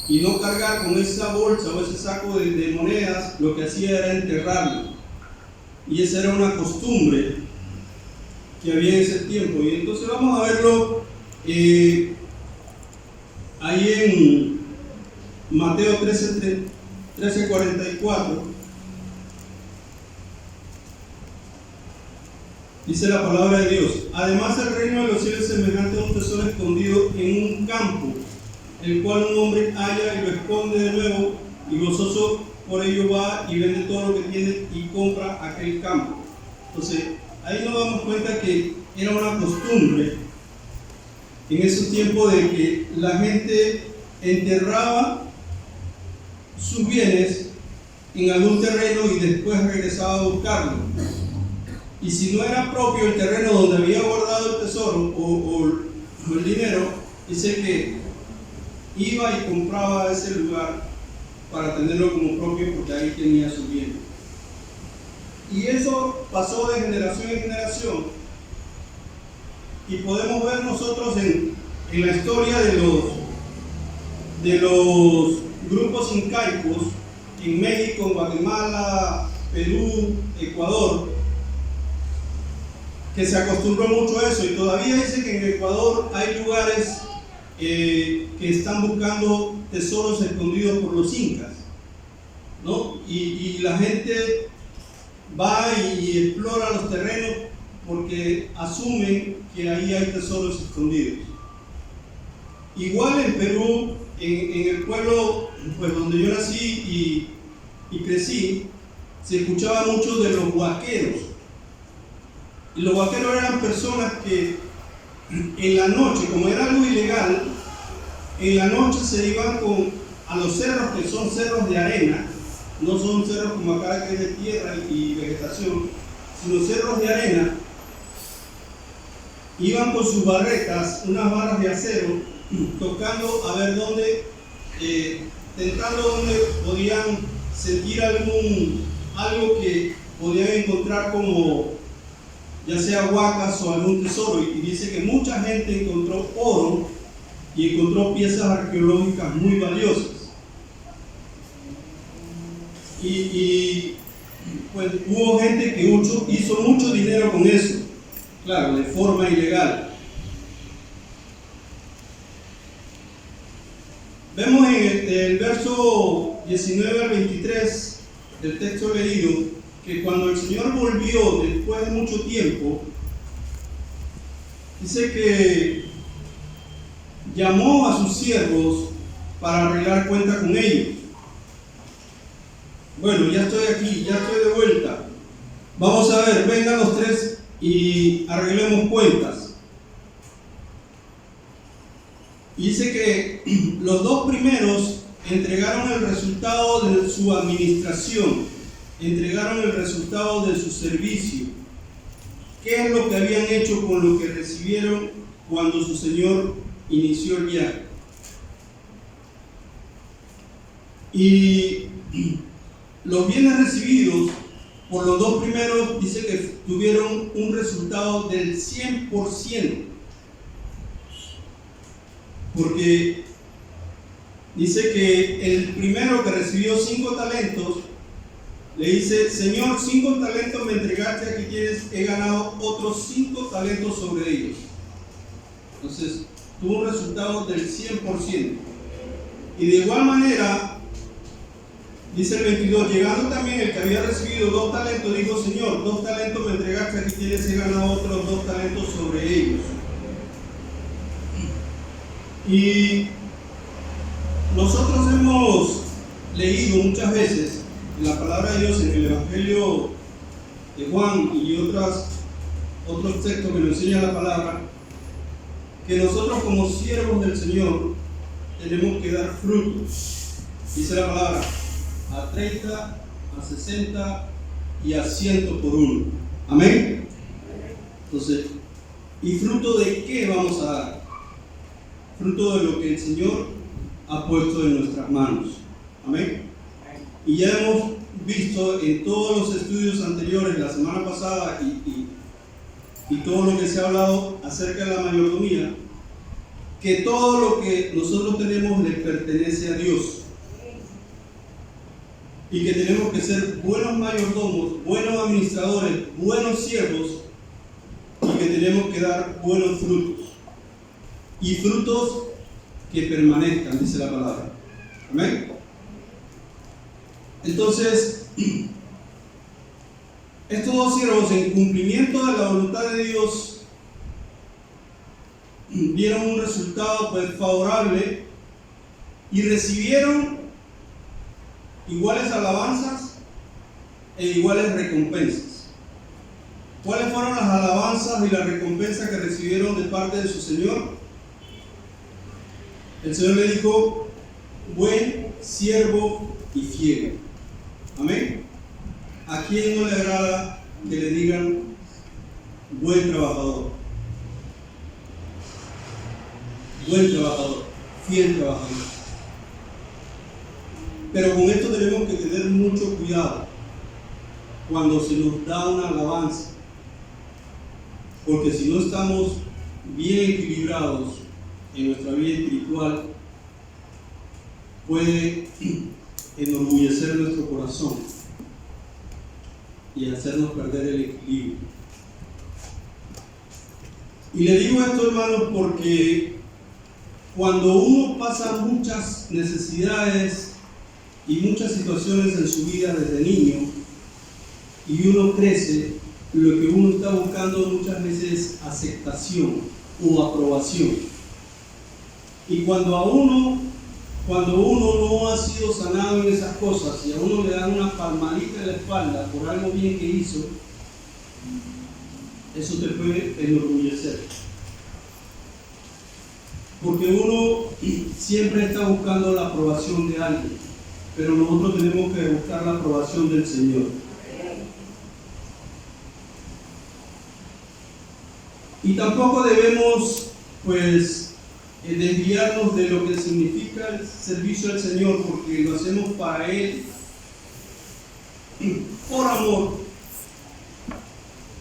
y no cargar con esa bolsa o ese saco de monedas, lo que hacía era enterrarlo. Y esa era una costumbre que había en ese tiempo. Y entonces vamos a verlo ahí en Mateo 13:44. Dice la palabra de Dios: además el reino de los cielos es semejante a un tesoro escondido en un campo, el cual un hombre halla y lo esconde de nuevo, y gozoso por ello va y vende todo lo que tiene y compra aquel campo. Entonces ahí nos damos cuenta que era una costumbre en esos tiempos de que la gente enterraba sus bienes en algún terreno y después regresaba a buscarlo. Y si no era propio el terreno donde había guardado el tesoro o el dinero, dice que iba y compraba ese lugar para tenerlo como propio porque ahí tenía su bien. Y eso pasó de generación en generación. Y podemos ver nosotros en la historia de los grupos incaicos en México, Guatemala, Perú, Ecuador, que se acostumbró mucho a eso, y todavía dice que en Ecuador hay lugares que están buscando tesoros escondidos por los incas, ¿no? Y la gente va y explora los terrenos porque asumen que ahí hay tesoros escondidos. Igual en Perú, en el pueblo pues, donde yo nací y crecí, se escuchaba mucho de los huaqueros. Y los huaqueros eran personas que en la noche, como era algo ilegal, en la noche se iban a los cerros, que son cerros de arena, no son cerros como acá que es de tierra y vegetación, sino cerros de arena. Iban con sus barretas, unas barras de acero, tocando a ver dónde, tentando dónde podían sentir algo que podían encontrar como ya sea huacas o algún tesoro. Y dice que mucha gente encontró oro y encontró piezas arqueológicas muy valiosas. Y pues hubo gente que hizo mucho dinero con eso, claro, de forma ilegal. Vemos en el verso 19 al 23 del texto leído que cuando el Señor volvió después de mucho tiempo, dice que llamó a sus siervos para arreglar cuenta con ellos. Bueno, ya estoy aquí, ya estoy de vuelta. Vamos a ver, vengan los tres y arreglemos cuentas. Y dice que los dos primeros entregaron el resultado de su administración, entregaron el resultado de su servicio. ¿Qué es lo que habían hecho con lo que recibieron cuando su Señor inició el viaje? Y los bienes recibidos por los dos primeros dice que tuvieron un resultado del 100%. Porque dice que el primero que recibió 5 talentos le dice: Señor, 5 talentos me entregaste, aquí tienes, he ganado otros 5 talentos sobre ellos. Entonces tuvo un resultado del 100%. Y de igual manera, dice el 22, llegando también el que había recibido 2 talentos, dijo: Señor, 2 talentos me entregaste, aquí tienes, he ganado otros 2 talentos sobre ellos. Y nosotros hemos leído muchas veces en la palabra de Dios, en el Evangelio de Juan y otros textos que nos enseñan la palabra, que nosotros como siervos del Señor tenemos que dar frutos. Dice la palabra: a 30, a 60 y a 100 por uno. Amén. Entonces, ¿y fruto de qué vamos a dar? Fruto de lo que el Señor ha puesto en nuestras manos. Amén. Y ya hemos visto en todos los estudios anteriores, la semana pasada y todo lo que se ha hablado acerca de la mayordomía, que todo lo que nosotros tenemos le pertenece a Dios. Y que tenemos que ser buenos mayordomos, buenos administradores, buenos siervos, y que tenemos que dar buenos frutos. Y frutos que permanezcan, dice la palabra. Amén. Entonces, estos dos siervos, en cumplimiento de la voluntad de Dios, dieron un resultado pues favorable y recibieron iguales alabanzas e iguales recompensas. ¿Cuáles fueron las alabanzas y las recompensas que recibieron de parte de su Señor? El Señor le dijo, buen siervo y fiel. Amén. ¿A quién no le agrada que le digan buen trabajador? Buen trabajador, fiel trabajador. Pero con esto tenemos que tener mucho cuidado cuando se nos da una alabanza, porque si no estamos bien equilibrados en nuestra vida espiritual, puede enorgullecer nuestro corazón y hacernos perder el equilibrio. Y le digo esto, hermanos, porque cuando uno pasa muchas necesidades y muchas situaciones en su vida desde niño y uno crece, lo que uno está buscando muchas veces es aceptación o aprobación. Y cuando uno no ha sido sanado en esas cosas y a uno le dan una palmadita en la espalda por algo bien que hizo, eso te puede enorgullecer. Porque uno siempre está buscando la aprobación de alguien, pero nosotros tenemos que buscar la aprobación del Señor. Y tampoco debemos, desviarnos de lo que significa el servicio al Señor, porque lo hacemos para Él, por amor,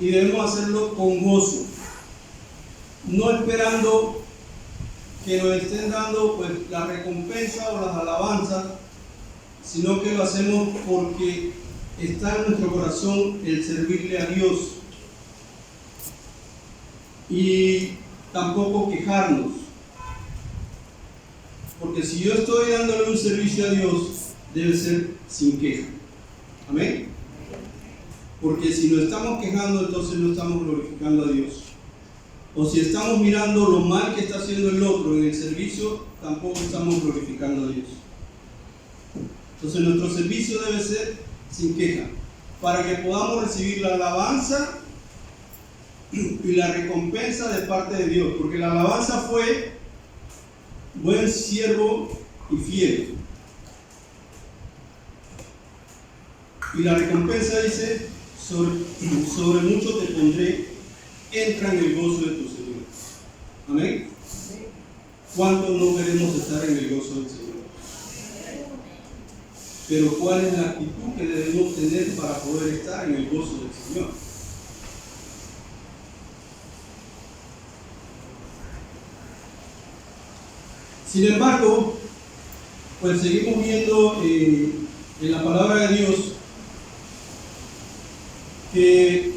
y debemos hacerlo con gozo, no esperando que nos estén dando la recompensa o las alabanzas, sino que lo hacemos porque está en nuestro corazón el servirle a Dios, y tampoco quejarnos, porque si yo estoy dándole un servicio a Dios, debe ser sin queja. Amén. Porque si nos estamos quejando, entonces no estamos glorificando a Dios. O si estamos mirando lo mal que está haciendo el otro en el servicio, tampoco estamos glorificando a Dios. Entonces nuestro servicio debe ser sin queja, para que podamos recibir la alabanza y la recompensa de parte de Dios. Porque la alabanza fue buen siervo y fiel. Y la recompensa dice, sobre mucho te pondré, entra en el gozo de tu Señor. Amén. ¿Cuántos no queremos estar en el gozo del Señor? Pero ¿cuál es la actitud que debemos tener para poder estar en el gozo del Señor? Sin embargo, seguimos viendo en la palabra de Dios que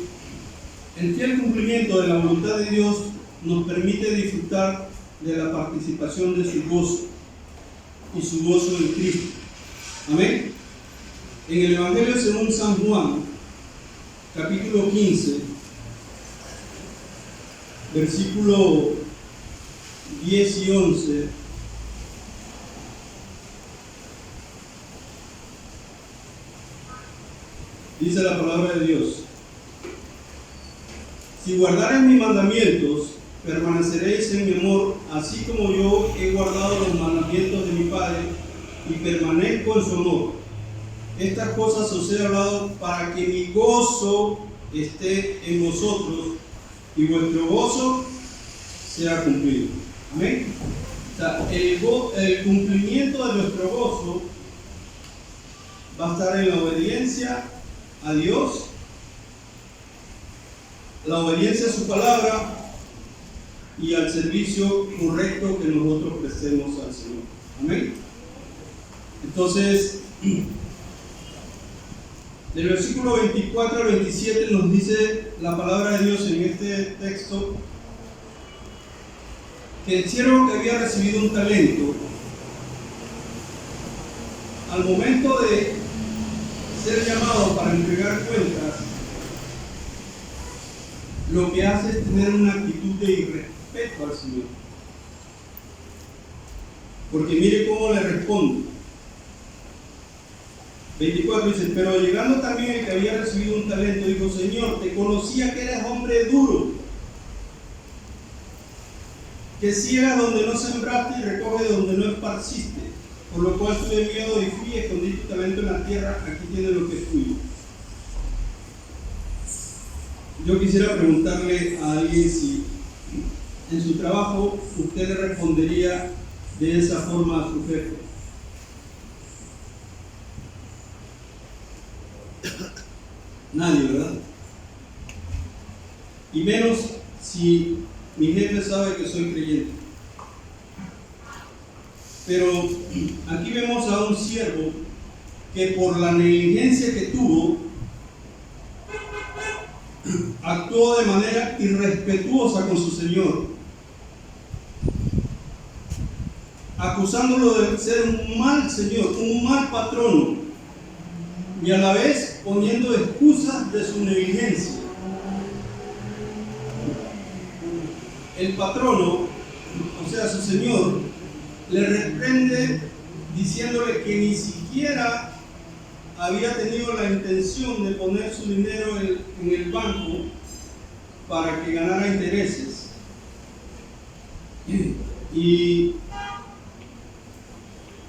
el fiel cumplimiento de la voluntad de Dios nos permite disfrutar de la participación de su gozo y su gozo en Cristo. Amén. En el Evangelio según San Juan, capítulo 15, versículo 10 y 11, dice la palabra de Dios: si guardareis mis mandamientos, permaneceréis en mi amor, así como yo he guardado los mandamientos de mi Padre y permanezco en su amor. Estas cosas os he hablado para que mi gozo esté en vosotros y vuestro gozo sea cumplido. Amén. O sea, el cumplimiento de nuestro gozo va a estar en la obediencia a Dios, la obediencia a su palabra y al servicio correcto que nosotros prestemos al Señor. Amén. Entonces, del versículo 24 al 27 nos dice la palabra de Dios en este texto que el siervo que había recibido un talento, al momento de ser llamado para entregar cuentas, lo que hace es tener una actitud de irrespeto al Señor. Porque mire cómo le responde. 24 dice: pero llegando también el que había recibido un talento, dijo: Señor, te conocía que eres hombre duro, que ciega donde no sembraste y recoge donde no esparciste, por lo cual tuve miedo y fui, escondí tu talento en la tierra, aquí tienes lo que es tuyo. Yo quisiera preguntarle a alguien si en su trabajo usted le respondería de esa forma a su jefe. Nadie, ¿verdad? Y menos si mi jefe sabe que soy creyente. Pero aquí vemos a un siervo que por la negligencia que tuvo, actuó de manera irrespetuosa con su señor, acusándolo de ser un mal señor, un mal patrono, y a la vez poniendo excusas de su negligencia. El patrono, o sea, su señor, le reprende diciéndole que ni siquiera había tenido la intención de poner su dinero en el banco para que ganara intereses. Y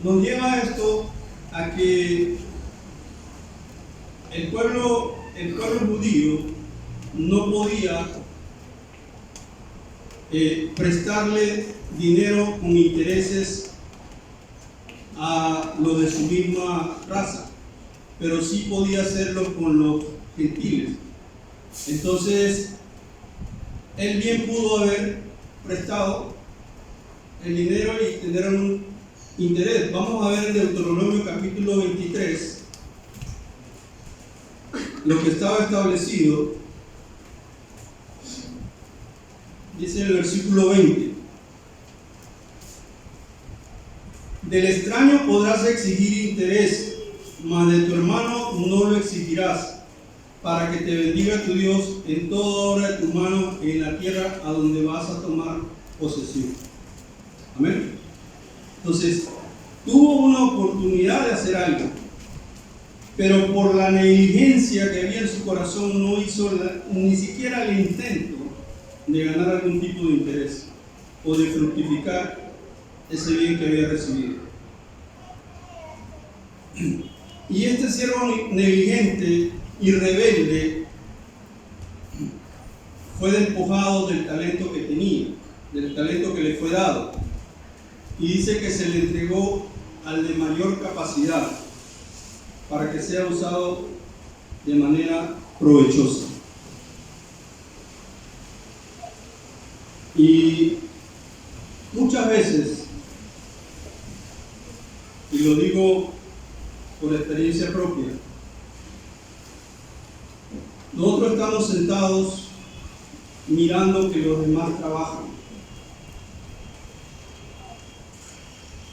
nos lleva esto a que el pueblo judío no podía prestarle dinero con intereses a lo de su misma raza, pero sí podía hacerlo con los gentiles. Entonces, él bien pudo haber prestado el dinero y tener un interés. Vamos a ver en Deuteronomio capítulo 23 lo que estaba establecido. Dice en el versículo 20: del extraño podrás exigir interés, mas de tu hermano no lo exigirás, para que te bendiga tu Dios en toda obra de tu mano en la tierra a donde vas a tomar posesión. Amén. Entonces, tuvo una oportunidad de hacer algo, pero por la negligencia que había en su corazón no hizo ni siquiera el intento de ganar algún tipo de interés o de fructificar ese bien que había recibido. Y este siervo negligente y rebelde fue despojado del talento que tenía, del talento que le fue dado, y dice que se le entregó al de mayor capacidad para que sea usado de manera provechosa. Y muchas veces, y lo digo por experiencia propia, nosotros estamos sentados mirando que los demás trabajan.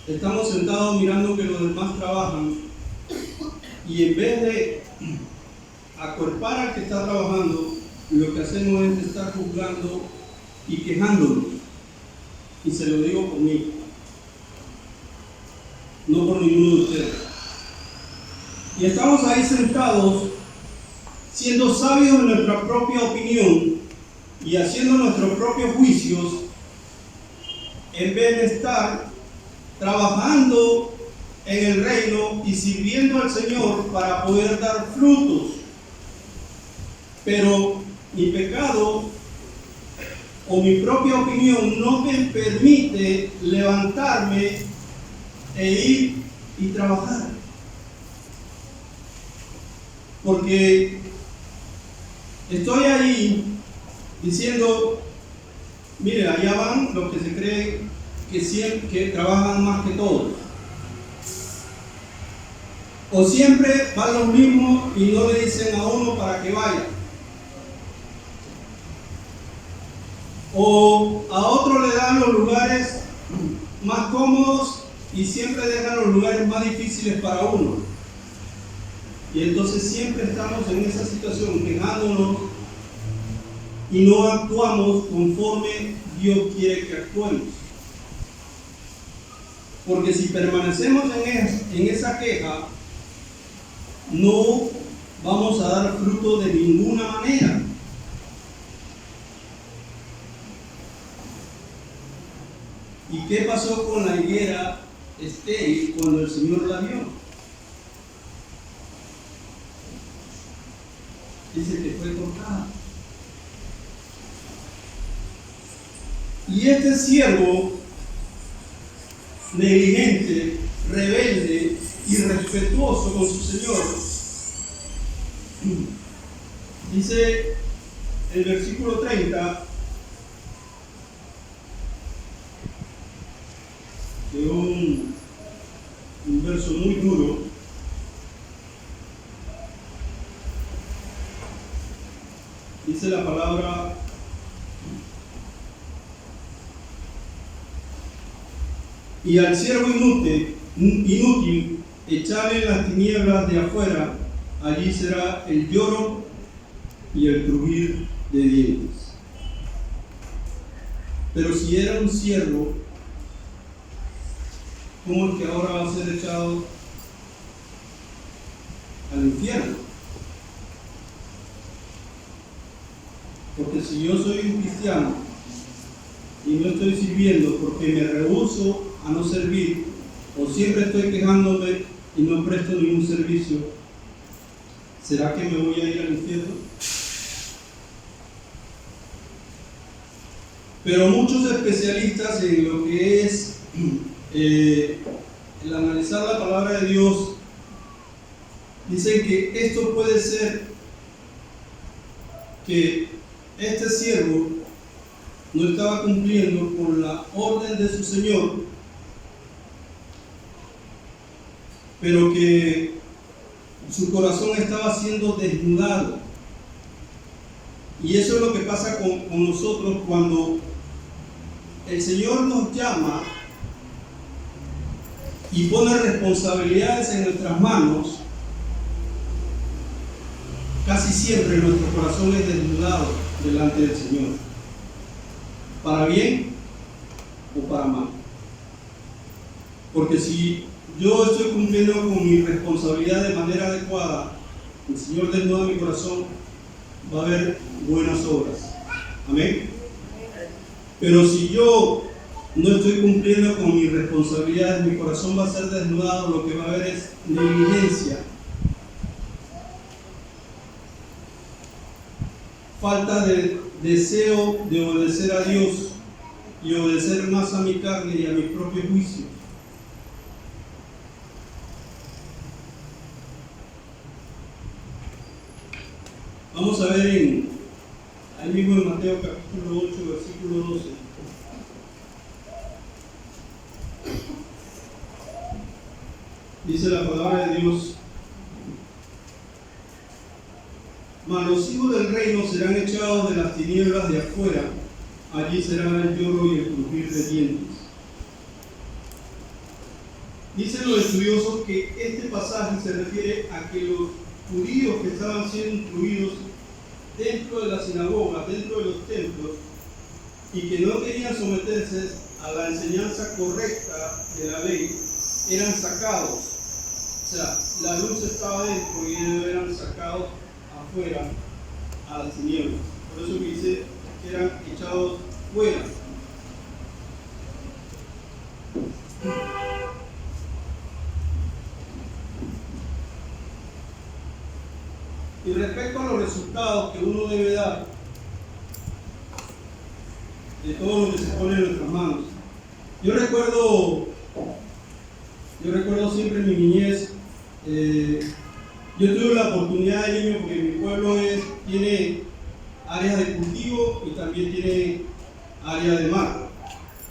Estamos sentados mirando que los demás trabajan, y en vez de acuerpar al que está trabajando, lo que hacemos es estar juzgando y quejándonos. Y se lo digo por mí, no por ninguno de ustedes. Y estamos ahí sentados, siendo sabios en nuestra propia opinión y haciendo nuestros propios juicios, en vez de estar trabajando en el reino y sirviendo al Señor para poder dar frutos. Pero mi pecado o mi propia opinión no me permite levantarme e ir y trabajar, porque estoy ahí diciendo: mire, allá van los que se creen que trabajan más que todos, o siempre van los mismos y no le dicen a uno para que vaya, o a otro le dan los lugares más cómodos y siempre dejan los lugares más difíciles para uno. Y entonces siempre estamos en esa situación, quejándonos, y no actuamos conforme Dios quiere que actuemos. Porque si permanecemos en esa queja, no vamos a dar fruto de ninguna manera. ¿Y qué pasó con la higuera estéril cuando el Señor la vio? Dice que fue cortada. Y este siervo negligente, rebelde, irrespetuoso con su Señor, dice el versículo 30, de un verso muy duro, dice la palabra: y al siervo inútil echarle en las tinieblas de afuera, allí será el lloro y el crujir de dientes. Pero si era un siervo, ¿cómo es que ahora va a ser echado al infierno? Porque si yo soy un cristiano y no estoy sirviendo porque me rehúso a no servir, o siempre estoy quejándome y no presto ningún servicio, ¿será que me voy a ir al infierno? Pero muchos especialistas en lo que es el analizar la palabra de Dios dicen que esto puede ser que este siervo no estaba cumpliendo con la orden de su Señor, pero que su corazón estaba siendo desnudado. Y eso es lo que pasa con nosotros cuando el Señor nos llama y pone responsabilidades en nuestras manos. Casi siempre nuestro corazón es desnudado delante del Señor, para bien o para mal. Porque si yo estoy cumpliendo con mi responsabilidad de manera adecuada, el Señor desnuda mi corazón, va a haber buenas obras. Amén. Pero si yo no estoy cumpliendo con mis responsabilidades, mi corazón va a ser desnudado, lo que va a haber es negligencia, falta de deseo de obedecer a Dios y obedecer más a mi carne y a mi propio juicio. Vamos a ver ahí mismo en Mateo capítulo 8, versículo 12. Dice la palabra de Dios: mas los hijos del reino serán echados de las tinieblas de afuera, allí será el lloro y el crujir de dientes. Dicen los estudiosos que este pasaje se refiere a que los judíos que estaban siendo instruidos dentro de la sinagoga, dentro de los templos, y que no querían someterse a la enseñanza correcta de la ley, eran sacados. O sea, la luz estaba dentro y ellos eran sacados afuera a las tinieblas. Por eso que dice que eran echados fuera. Y respecto a los resultados que uno debe dar de todo lo que se pone en nuestras manos, yo recuerdo siempre en mi niñez, yo tuve la oportunidad de niño, porque mi pueblo tiene áreas de cultivo y también tiene área de mar,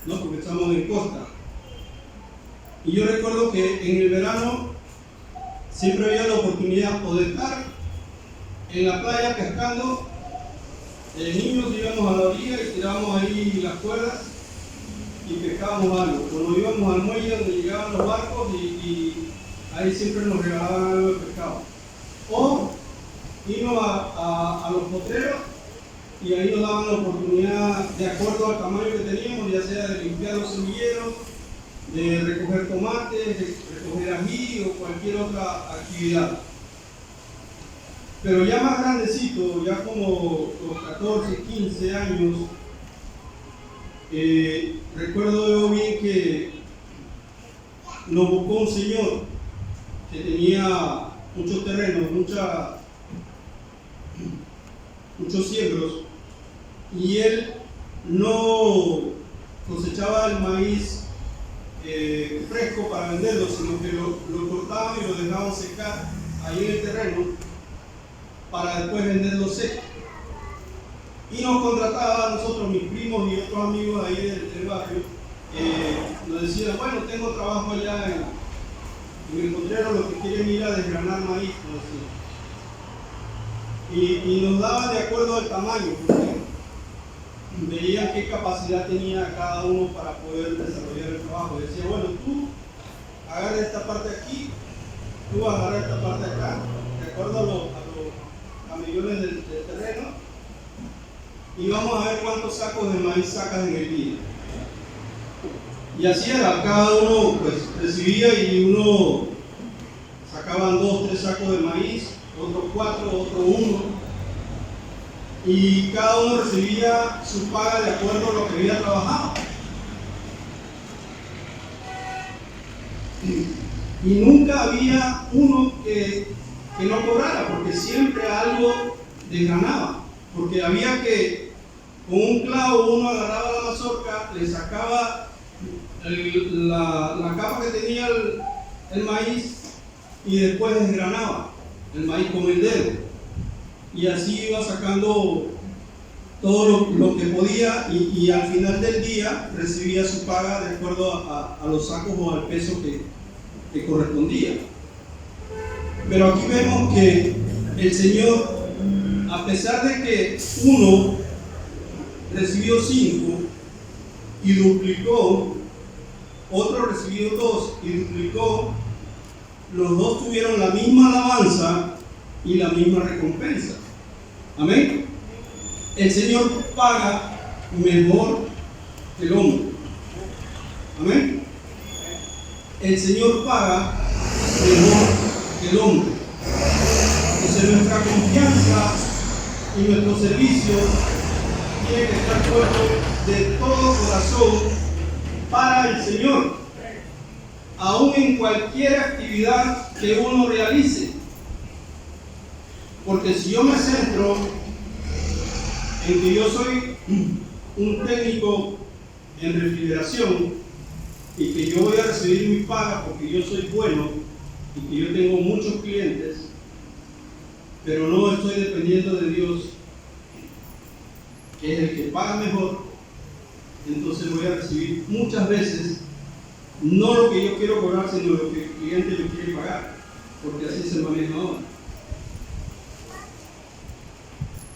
¿no? Porque estamos en costa. Y yo recuerdo que en el verano siempre había la oportunidad de poder estar en la playa pescando. Niños íbamos a la orilla y tirábamos ahí las cuerdas y pescábamos algo. Cuando íbamos al muelle donde llegaban los barcos y ahí siempre nos regalaban algo de pescado. O íbamos a los potreros y ahí nos daban la oportunidad, de acuerdo al tamaño que teníamos, ya sea de limpiar los semilleros, de recoger tomates, de recoger ají o cualquier otra actividad. Pero ya más grandecito, ya como los 14, 15 años, recuerdo yo bien que nos buscó un señor que tenía muchos terrenos, muchos siembros, y él no cosechaba el maíz fresco para venderlo, sino que lo cortaban y lo dejaban secar ahí en el terreno para después venderlo seco. Y nos contrataba a nosotros, mis primos y otros amigos ahí del barrio, nos decían, bueno, tengo trabajo allá en el potrero, los que quieren ir a desgranar maíz, y nos daban de acuerdo al tamaño, porque veían qué capacidad tenía cada uno para poder desarrollar el trabajo. Decía, bueno, tú agarra esta parte aquí, tú vas a agarrar esta parte acá, de acuerdo a los camellones del terreno, y vamos a ver cuántos sacos de maíz sacas en el día. Y así era, cada uno pues recibía y uno sacaban 2, 3 sacos de maíz, otro 4, otro 1, y cada uno recibía su paga de acuerdo a lo que había trabajado. Y nunca había uno que no cobrara, porque siempre algo desganaba. Porque había que, con un clavo, uno agarraba la mazorca, le sacaba la capa que tenía el maíz y después desgranaba el maíz con el dedo. Y así iba sacando todo lo que podía y al final del día recibía su paga de acuerdo a los sacos o al peso que correspondía. Pero aquí vemos que el Señor, a pesar de que uno recibió 5 y duplicó, otro recibió 2 y duplicó, los dos tuvieron la misma alabanza y la misma recompensa. Amén. El Señor paga mejor que el hombre. Amén. El Señor paga mejor que el hombre. Entonces nuestra confianza y nuestro servicio tiene que estar puesto de todo corazón para el Señor, aún en cualquier actividad que uno realice. Porque si yo me centro en que yo soy un técnico en refrigeración y que yo voy a recibir mi paga porque yo soy bueno y que yo tengo muchos clientes, pero no estoy dependiendo de Dios, que es el que paga mejor, entonces voy a recibir muchas veces no lo que yo quiero cobrar, sino lo que el cliente yo quiere pagar, porque así se maneja ahora.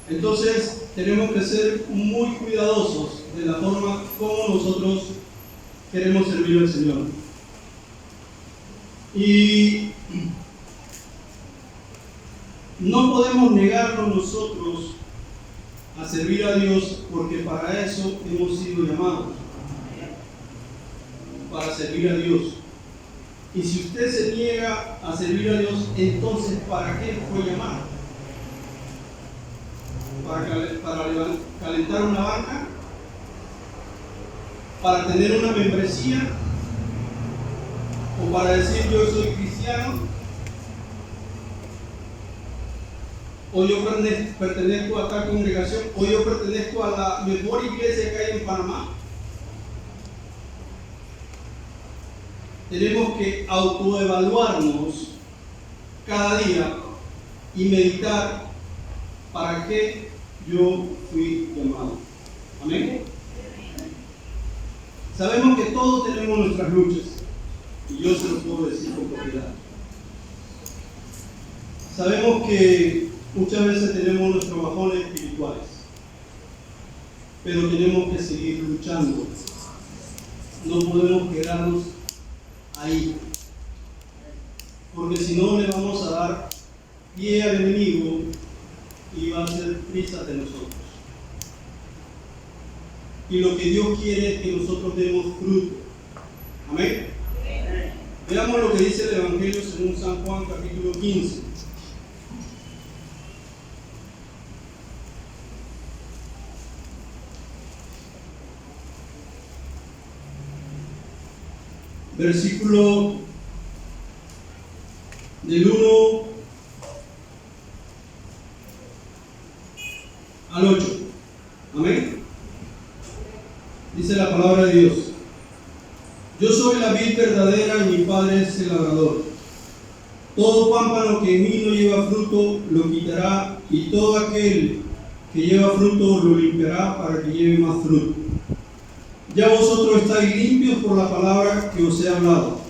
Entonces tenemos que ser muy cuidadosos de la forma como nosotros queremos servir al Señor. Y no podemos negarnos nosotros a servir a Dios, porque para eso hemos sido llamados, para servir a Dios. Y si usted se niega a servir a Dios, entonces ¿para qué fue llamado? ¿Para calentar una banca? ¿Para tener una membresía? ¿O para decir yo soy cristiano? ¿O yo pertenezco a tal congregación? ¿O yo pertenezco a la mejor iglesia que hay en Panamá? Tenemos que autoevaluarnos cada día y meditar para qué yo fui llamado. Amén. Sabemos que todos tenemos nuestras luchas y yo se lo puedo decir con propiedad. Sabemos que muchas veces tenemos nuestros bajones espirituales, pero tenemos que seguir luchando. No podemos quedarnos ahí, porque si no le vamos a dar pie al enemigo y va a hacer prisa de nosotros. Y lo que Dios quiere es que nosotros demos fruto. Amén. Veamos lo que dice el Evangelio según San Juan capítulo 15. versículo del 1 al 8. Amén. Dice la palabra de Dios: yo soy la vid verdadera y mi Padre es el labrador. Todo pámpano que en mí no lleva fruto lo quitará, y todo aquel que lleva fruto lo limpiará para que lleve más fruto. Ya vosotros estáis limpios por la palabra que os he hablado.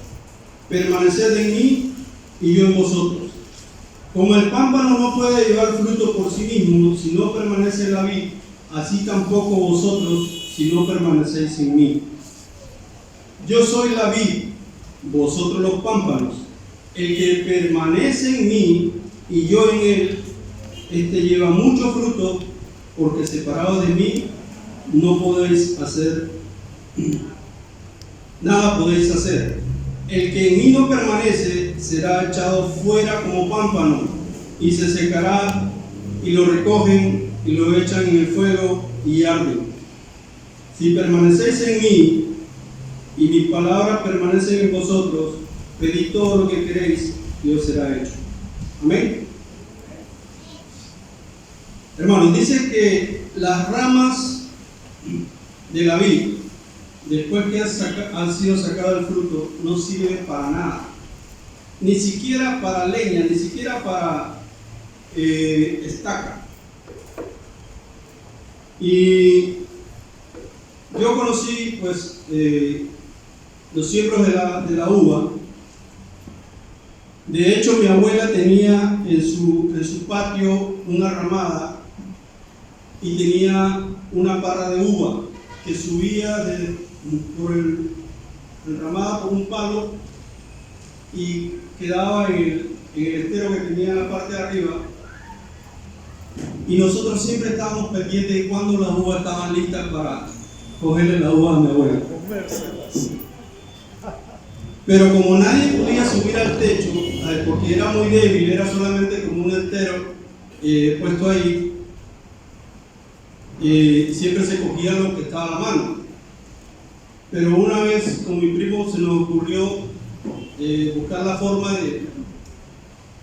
Permaneced en mí y yo en vosotros. Como el pámpano no puede llevar fruto por sí mismo si no permanece en la vid, así tampoco vosotros si no permanecéis en mí. Yo soy la vid, vosotros los pámpanos. El que permanece en mí y yo en él, este lleva mucho fruto, porque separado de mí no podéis hacer nada. Podéis hacer. El que en mí no permanece será echado fuera como pámpano y se secará, y lo recogen y lo echan en el fuego y arden. Si permanecéis en mí y mis palabras permanecen en vosotros, pedid todo lo que queréis y os será hecho. Amén. Hermanos, dice que las ramas de la vid, después que han sido sacado el fruto, no sirven para nada. Ni siquiera para leña, ni siquiera para estaca. Y yo conocí pues los siembros de la uva. De hecho, mi abuela tenía en su patio una ramada y tenía una parra de uva que subía por el ramada por un palo y quedaba en el estero que tenía en la parte de arriba. Y nosotros siempre estábamos pendientes de cuando las uvas estaban listas para cogerle la uva a mi abuela. Pero como nadie podía subir al techo, porque era muy débil, era solamente como un estero puesto ahí, siempre se cogía lo que estaba a la mano. Pero una vez con mi primo se nos ocurrió buscar la forma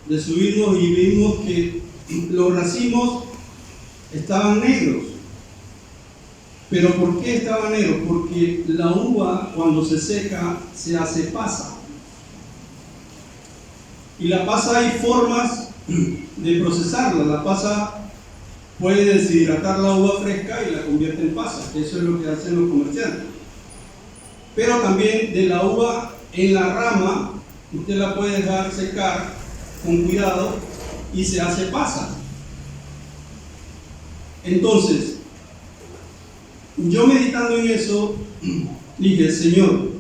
de subirnos, y vimos que los racimos estaban negros. ¿Pero por qué estaban negros? Porque la uva, cuando se seca, se hace pasa. Y la pasa, hay formas de procesarla. La pasa puede deshidratar la uva fresca y la convierte en pasa. Eso es lo que hacen los comerciantes. Pero también de la uva en la rama, usted la puede dejar secar con cuidado y se hace pasa. Entonces, yo meditando en eso, dije: Señor,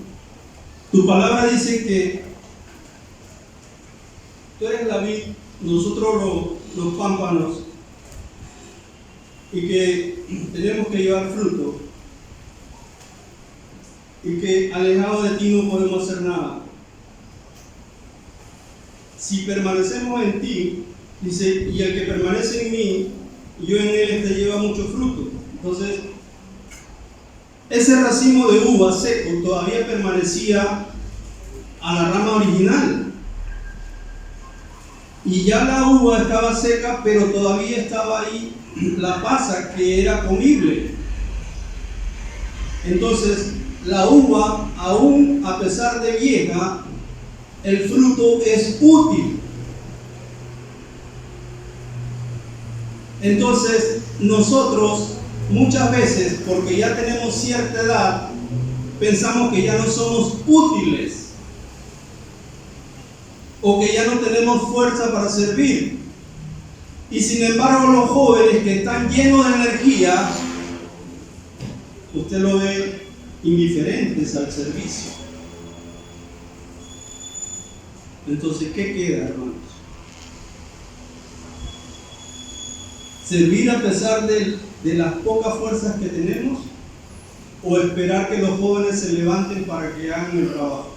tu palabra dice que tú eres la vid, nosotros los pámpanos, y que tenemos que llevar fruto, y que alejados de ti no podemos hacer nada. Si permanecemos en ti, dice, y el que permanece en mí, y yo en él, este lleva mucho fruto. Entonces, ese racimo de uva seco todavía permanecía a la rama original. Y ya la uva estaba seca, pero todavía estaba ahí la pasa, que era comible. Entonces, la uva, aún a pesar de vieja, el fruto es útil. Entonces, nosotros muchas veces, porque ya tenemos cierta edad, pensamos que ya no somos útiles o que ya no tenemos fuerza para servir. Y sin embargo, los jóvenes que están llenos de energía, usted lo ve indiferentes al servicio. Entonces, ¿qué queda, hermanos? ¿Servir a pesar de las pocas fuerzas que tenemos, o esperar que los jóvenes se levanten para que hagan el trabajo?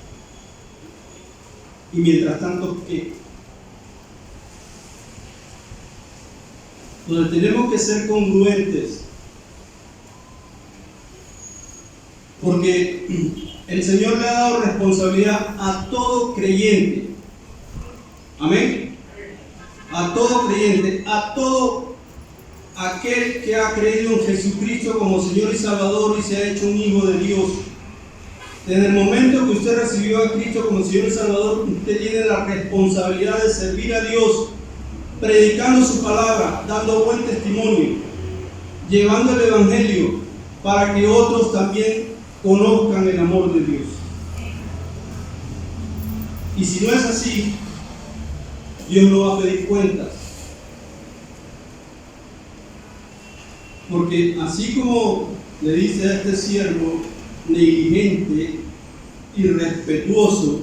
Y mientras tanto, ¿qué? Entonces tenemos que ser congruentes, porque el Señor le ha dado responsabilidad a todo creyente. Amén. A todo creyente, a todo aquel que ha creído en Jesucristo como Señor y Salvador y se ha hecho un hijo de Dios. Desde el momento que usted recibió a Cristo como Señor y Salvador, usted tiene la responsabilidad de servir a Dios, predicando su palabra, dando buen testimonio, llevando el Evangelio para que otros también conozcan el amor de Dios. Y si no es así, Dios no va a pedir cuentas. Porque así como le dice a este siervo negligente, irrespetuoso,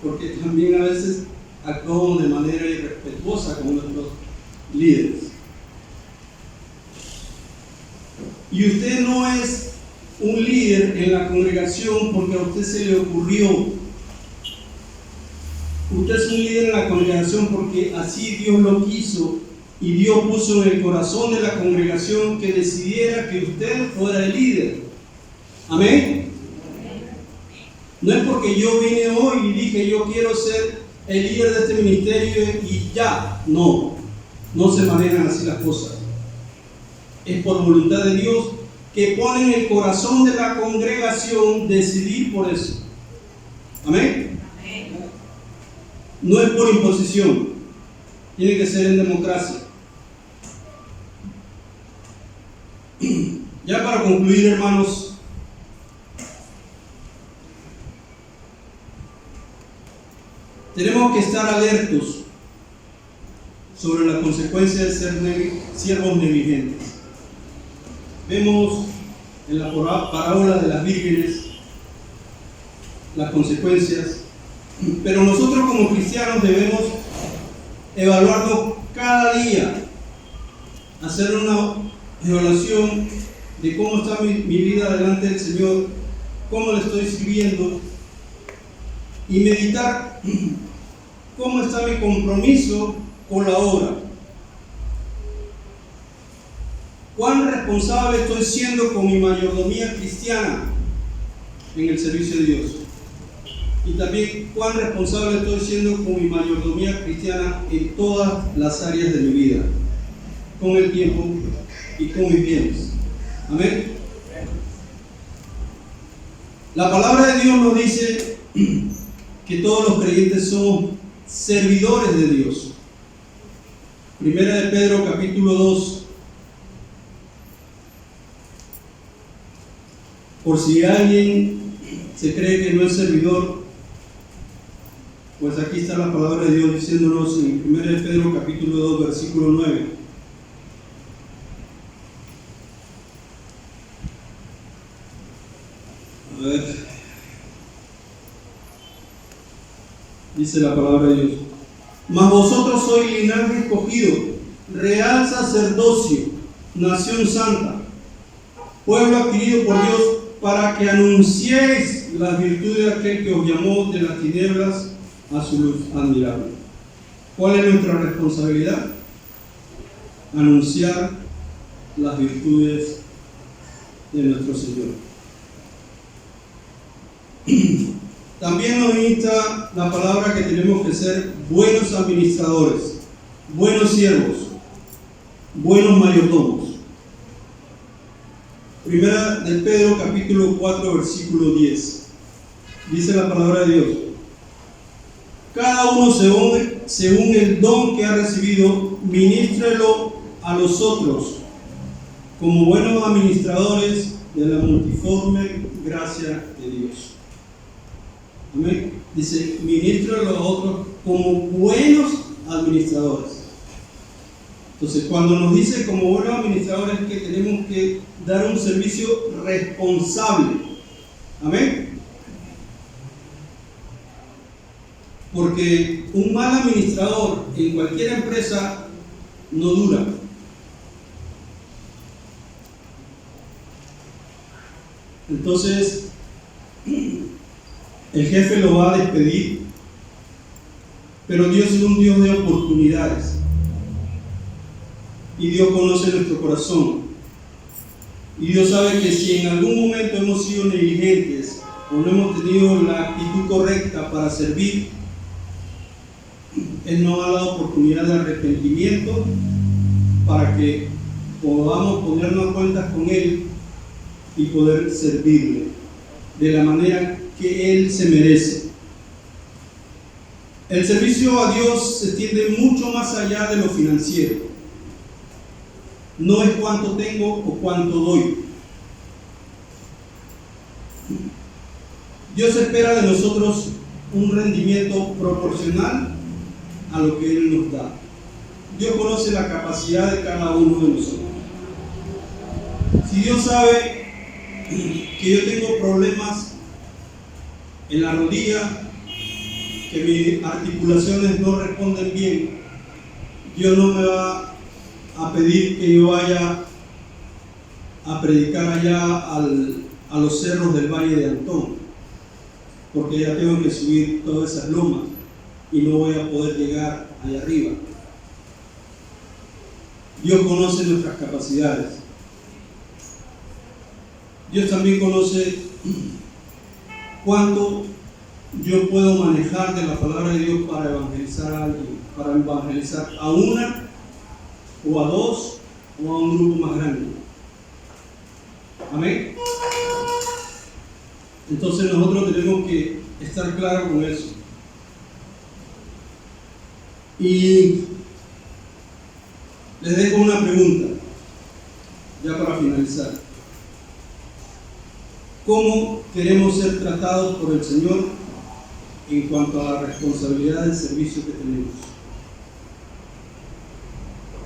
porque también a veces actuamos de manera irrespetuosa con nuestros líderes. Y usted no es un líder en la congregación porque a usted se le ocurrió. Usted es un líder en la congregación porque así Dios lo quiso y Dios puso en el corazón de la congregación que decidiera que usted fuera el líder. Amén. No es porque yo vine hoy y dije yo quiero ser el líder de este ministerio y ya. No se manejan así las cosas. Es por voluntad de Dios que pone en el corazón de la congregación decidir por eso. Amén. No es por imposición, tiene que ser en democracia. Ya para concluir, hermanos, tenemos que estar alertos sobre las consecuencias de ser siervos negligentes. Vemos en la parábola de las vírgenes las consecuencias, pero nosotros como cristianos debemos evaluarnos cada día, hacer una evaluación de cómo está mi vida delante del Señor, cómo le estoy sirviendo y meditar cómo está mi compromiso con la obra. ¿Cuán responsable estoy siendo con mi mayordomía cristiana en el servicio de Dios? Y también cuán responsable estoy siendo con mi mayordomía cristiana en todas las áreas de mi vida, con el tiempo y con mis bienes. Amén. La palabra de Dios nos dice que todos los creyentes somos servidores de Dios. Primera de Pedro capítulo 2. Por si alguien se cree que no es servidor, pues aquí está la palabra de Dios diciéndonos en 1 de Pedro capítulo 2 versículo 9. A ver, dice la palabra de Dios: mas vosotros sois linaje escogido, real sacerdocio, nación santa, pueblo adquirido por Dios, para que anunciéis las virtudes de aquel que os llamó de las tinieblas a su luz admirable. ¿Cuál es nuestra responsabilidad? Anunciar las virtudes de nuestro Señor. También nos insta la palabra que tenemos que ser buenos administradores, buenos siervos, buenos mayordomos. Primera de Pedro capítulo 4 versículo 10. Dice la palabra de Dios: cada uno según el don que ha recibido, ministrelo a los otros como buenos administradores de la multiforme gracia de Dios. Amén. Dice, ministrelo a otros como buenos administradores. Entonces, cuando nos dice como buenos administradores, que tenemos que dar un servicio responsable. Amén. Porque un mal administrador en cualquier empresa no dura. Entonces, el jefe lo va a despedir, pero Dios es un Dios de oportunidades. Y Dios conoce nuestro corazón. Y Dios sabe que si en algún momento hemos sido negligentes o no hemos tenido la actitud correcta para servir, Él nos ha dado oportunidad de arrepentimiento para que podamos ponernos a cuentas con Él y poder servirle de la manera que Él se merece. El servicio a Dios se extiende mucho más allá de lo financiero. No es cuánto tengo o cuánto doy. Dios espera de nosotros un rendimiento proporcional a lo que Él nos da. Dios conoce la capacidad de cada uno de nosotros. Si Dios sabe que yo tengo problemas en la rodilla, que mis articulaciones no responden bien, Dios no me va a pedir que yo vaya a predicar allá a los cerros del Valle de Antón, porque ya tengo que subir todas esas lomas y no voy a poder llegar allá arriba. Dios conoce nuestras capacidades. Dios también conoce cuánto yo puedo manejar de la palabra de Dios para evangelizar a alguien, para evangelizar a una o a dos o a un grupo más grande. Amén. Entonces nosotros tenemos que estar claros con eso. Y les dejo una pregunta, ya para finalizar. ¿Cómo queremos ser tratados por el Señor en cuanto a la responsabilidad del servicio que tenemos?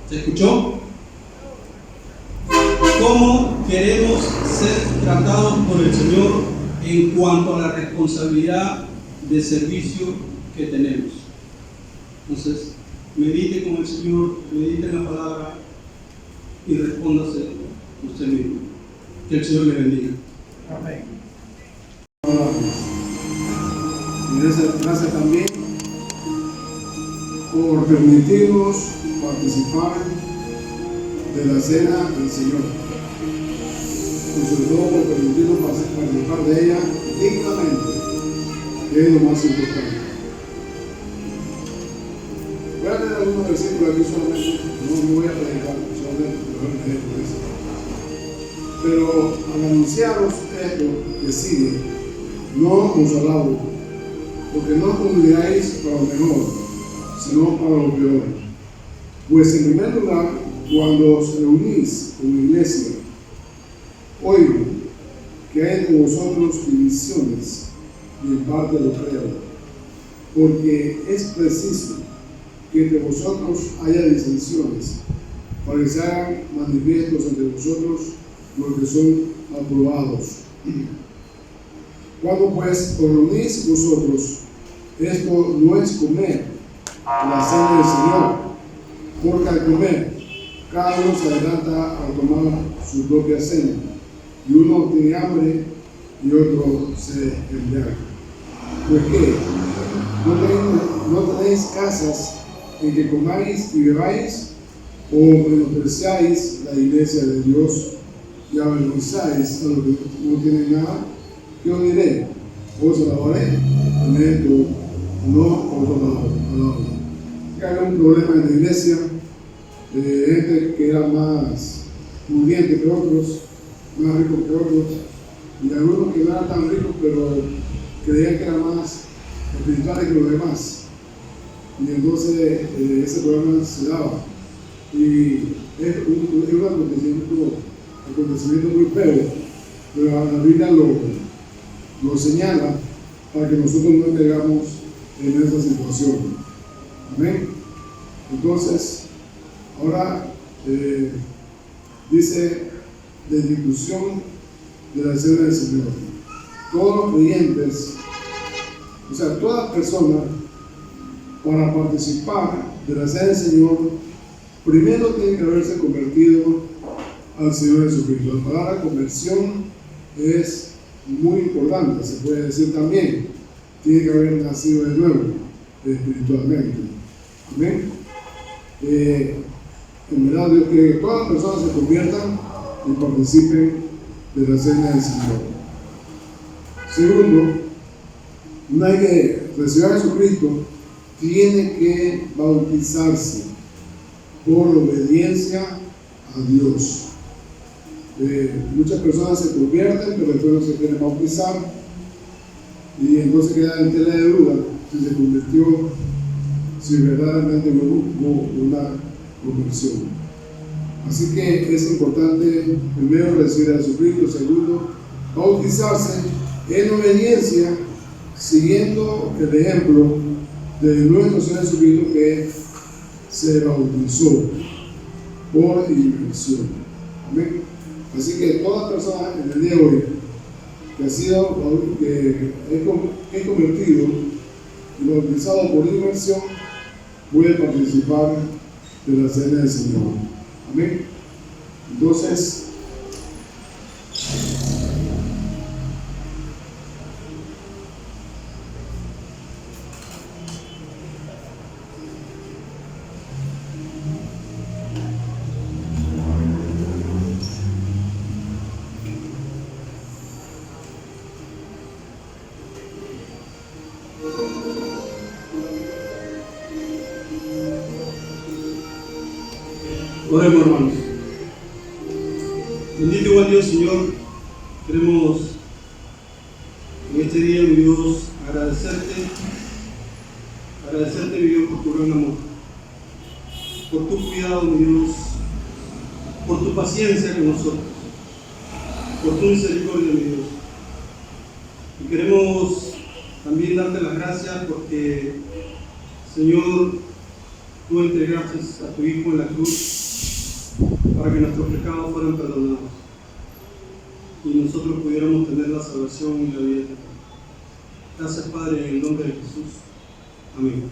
¿Se escuchó? ¿Cómo queremos ser tratados por el Señor en cuanto a la responsabilidad de servicio que tenemos? Entonces, medite con el Señor, medite en la palabra y respóndase usted mismo. Que el Señor le bendiga. Amén. Gracias también por permitirnos participar de la cena del Señor, y sobre todo por permitirnos participar de ella dignamente, que es lo más importante. Voy a leer algunos versículos aquí solamente, no voy a predicar, solamente voy a leer por eso. Pero al anunciaros esto que sigue, no os alabo, porque no convidáis para lo mejor, sino para lo peor. Pues en primer lugar, cuando os reunís como iglesia, oigo que hay entre vosotros divisiones, y en parte lo creo, porque es preciso que entre vosotros haya disensiones, para que se hagan manifiestos entre vosotros los que son aprobados. Cuando pues os reunís vosotros, esto no es comer la cena del Señor, porque al comer, cada uno se adelanta a tomar su propia cena, y uno tiene hambre y otro se embriaga. Pues qué, ¿no tenéis casas en que comáis y bebáis, o menospreciáis la iglesia de Dios y avergonzáis a los que no tienen nada? ¿Qué os diré? Os alabaré en esto, no os alabaré. Que había un problema en la iglesia de gente que era más pudiente que otros, más ricos que otros, y algunos que no eran tan ricos, pero creían que eran más espirituales que los demás. Y entonces ese problema se daba. Y es un acontecimiento muy feo, pero la Biblia lo señala para que nosotros no caigamos en esa situación. Amén. Entonces, ahora dice la institución de la cena del Señor. Todos los creyentes, o sea, toda persona, para participar de la cena del Señor, primero tiene que haberse convertido al Señor Jesucristo. La palabra conversión es muy importante, se puede decir también. Tiene que haber nacido de nuevo, espiritualmente. Amén. En verdad, Dios quiere que todas las personas se conviertan y participen de la cena del Señor. Segundo, una vez que recibió a Jesucristo, tiene que bautizarse por obediencia a Dios. Muchas personas se convierten, pero después no se quieren bautizar y entonces queda en tela de duda si se convirtió, si verdaderamente hubo una conversión. Así que es importante, primero, recibir a Jesucristo; segundo, bautizarse en obediencia, siguiendo el ejemplo de nuestro Señor Jesucristo, que se bautizó por inmersión. Amén. Así que toda persona en el día de hoy que ha sido, que es convertido y bautizado por inmersión, puede participar de la cena del Señor. Amén. Entonces, oremos, hermanos. Bendito y buen Dios, Señor, queremos en este día, mi Dios, agradecerte, mi Dios, por tu gran amor, por tu cuidado, mi Dios, por tu paciencia con nosotros, por tu misericordia, mi Dios. Y queremos también darte las gracias porque, Señor, tú entregaste a tu Hijo en la cruz para que nuestros pecados fueran perdonados y nosotros pudiéramos tener la salvación y la vida eterna. Gracias, Padre, en el nombre de Jesús. Amén.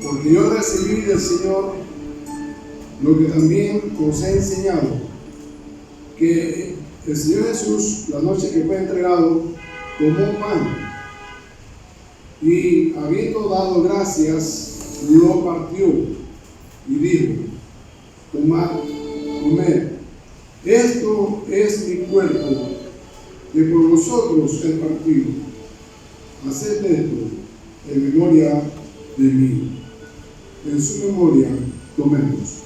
porque yo recibí del Señor lo que también os he enseñado, que el Señor Jesús, la noche que fue entregado, tomó pan y, habiendo dado gracias, lo partió y dijo: tomad, comed, esto es mi cuerpo, que por vosotros he partido. Haced esto en memoria de mí. En su memoria tomemos.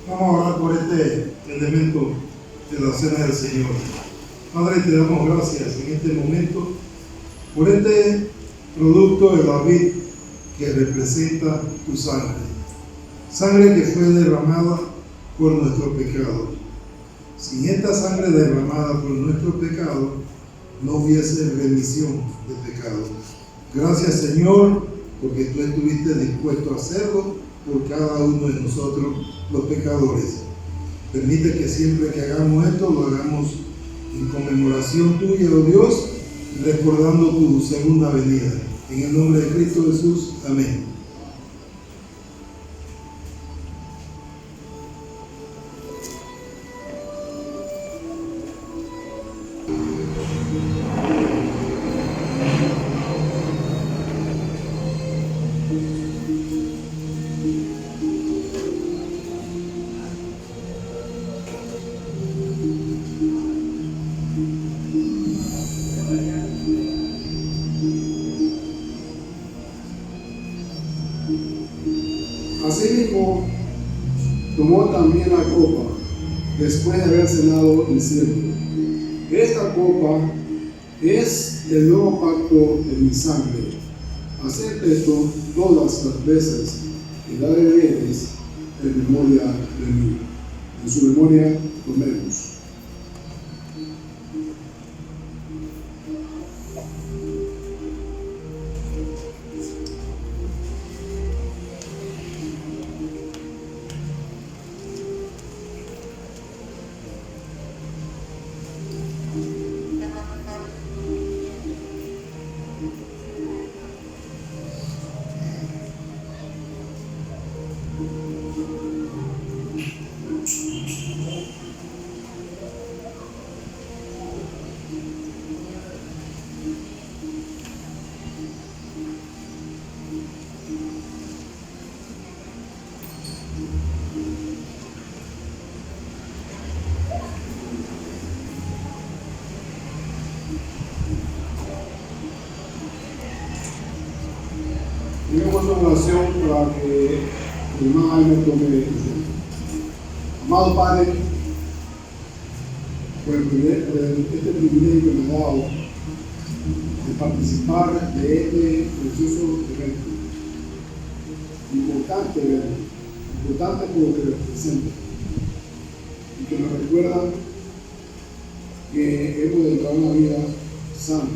Vamos a orar por este elemento de la cena del Señor. Padre, te damos gracias en este momento por este producto de la vid que representa tu sangre. Sangre que fue derramada por nuestro pecado. Sin esta sangre derramada por nuestro pecado, no hubiese remisión de pecado. Gracias, Señor, porque tú estuviste dispuesto a hacerlo por cada uno de nosotros, los pecadores. Permite que siempre que hagamos esto, lo hagamos en conmemoración tuya, oh Dios, recordando tu segunda venida. En el nombre de Cristo Jesús, amén. Asimismo, tomó también la copa, después de haber cenado diciendo: esta copa es el nuevo pacto en mi sangre. Haced esto todas las veces que la bebiereis en memoria de mí. En su memoria tomemos. Tenemos una oración para que el hermano Jaime tome el tiempo. Amado Padre, por este privilegio que me ha dado de participar de este precioso evento, importante por lo que representa, y que nos recuerda que hemos de llevar una vida santa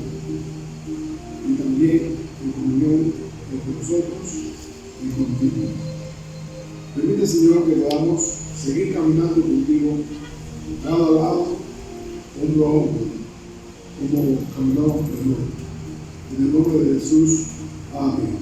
y también en comunión entre nosotros y contigo. Permite, Señor, que podamos seguir caminando contigo lado a lado, hombro a hombro, como caminamos primero. En el nombre de Jesús, amén.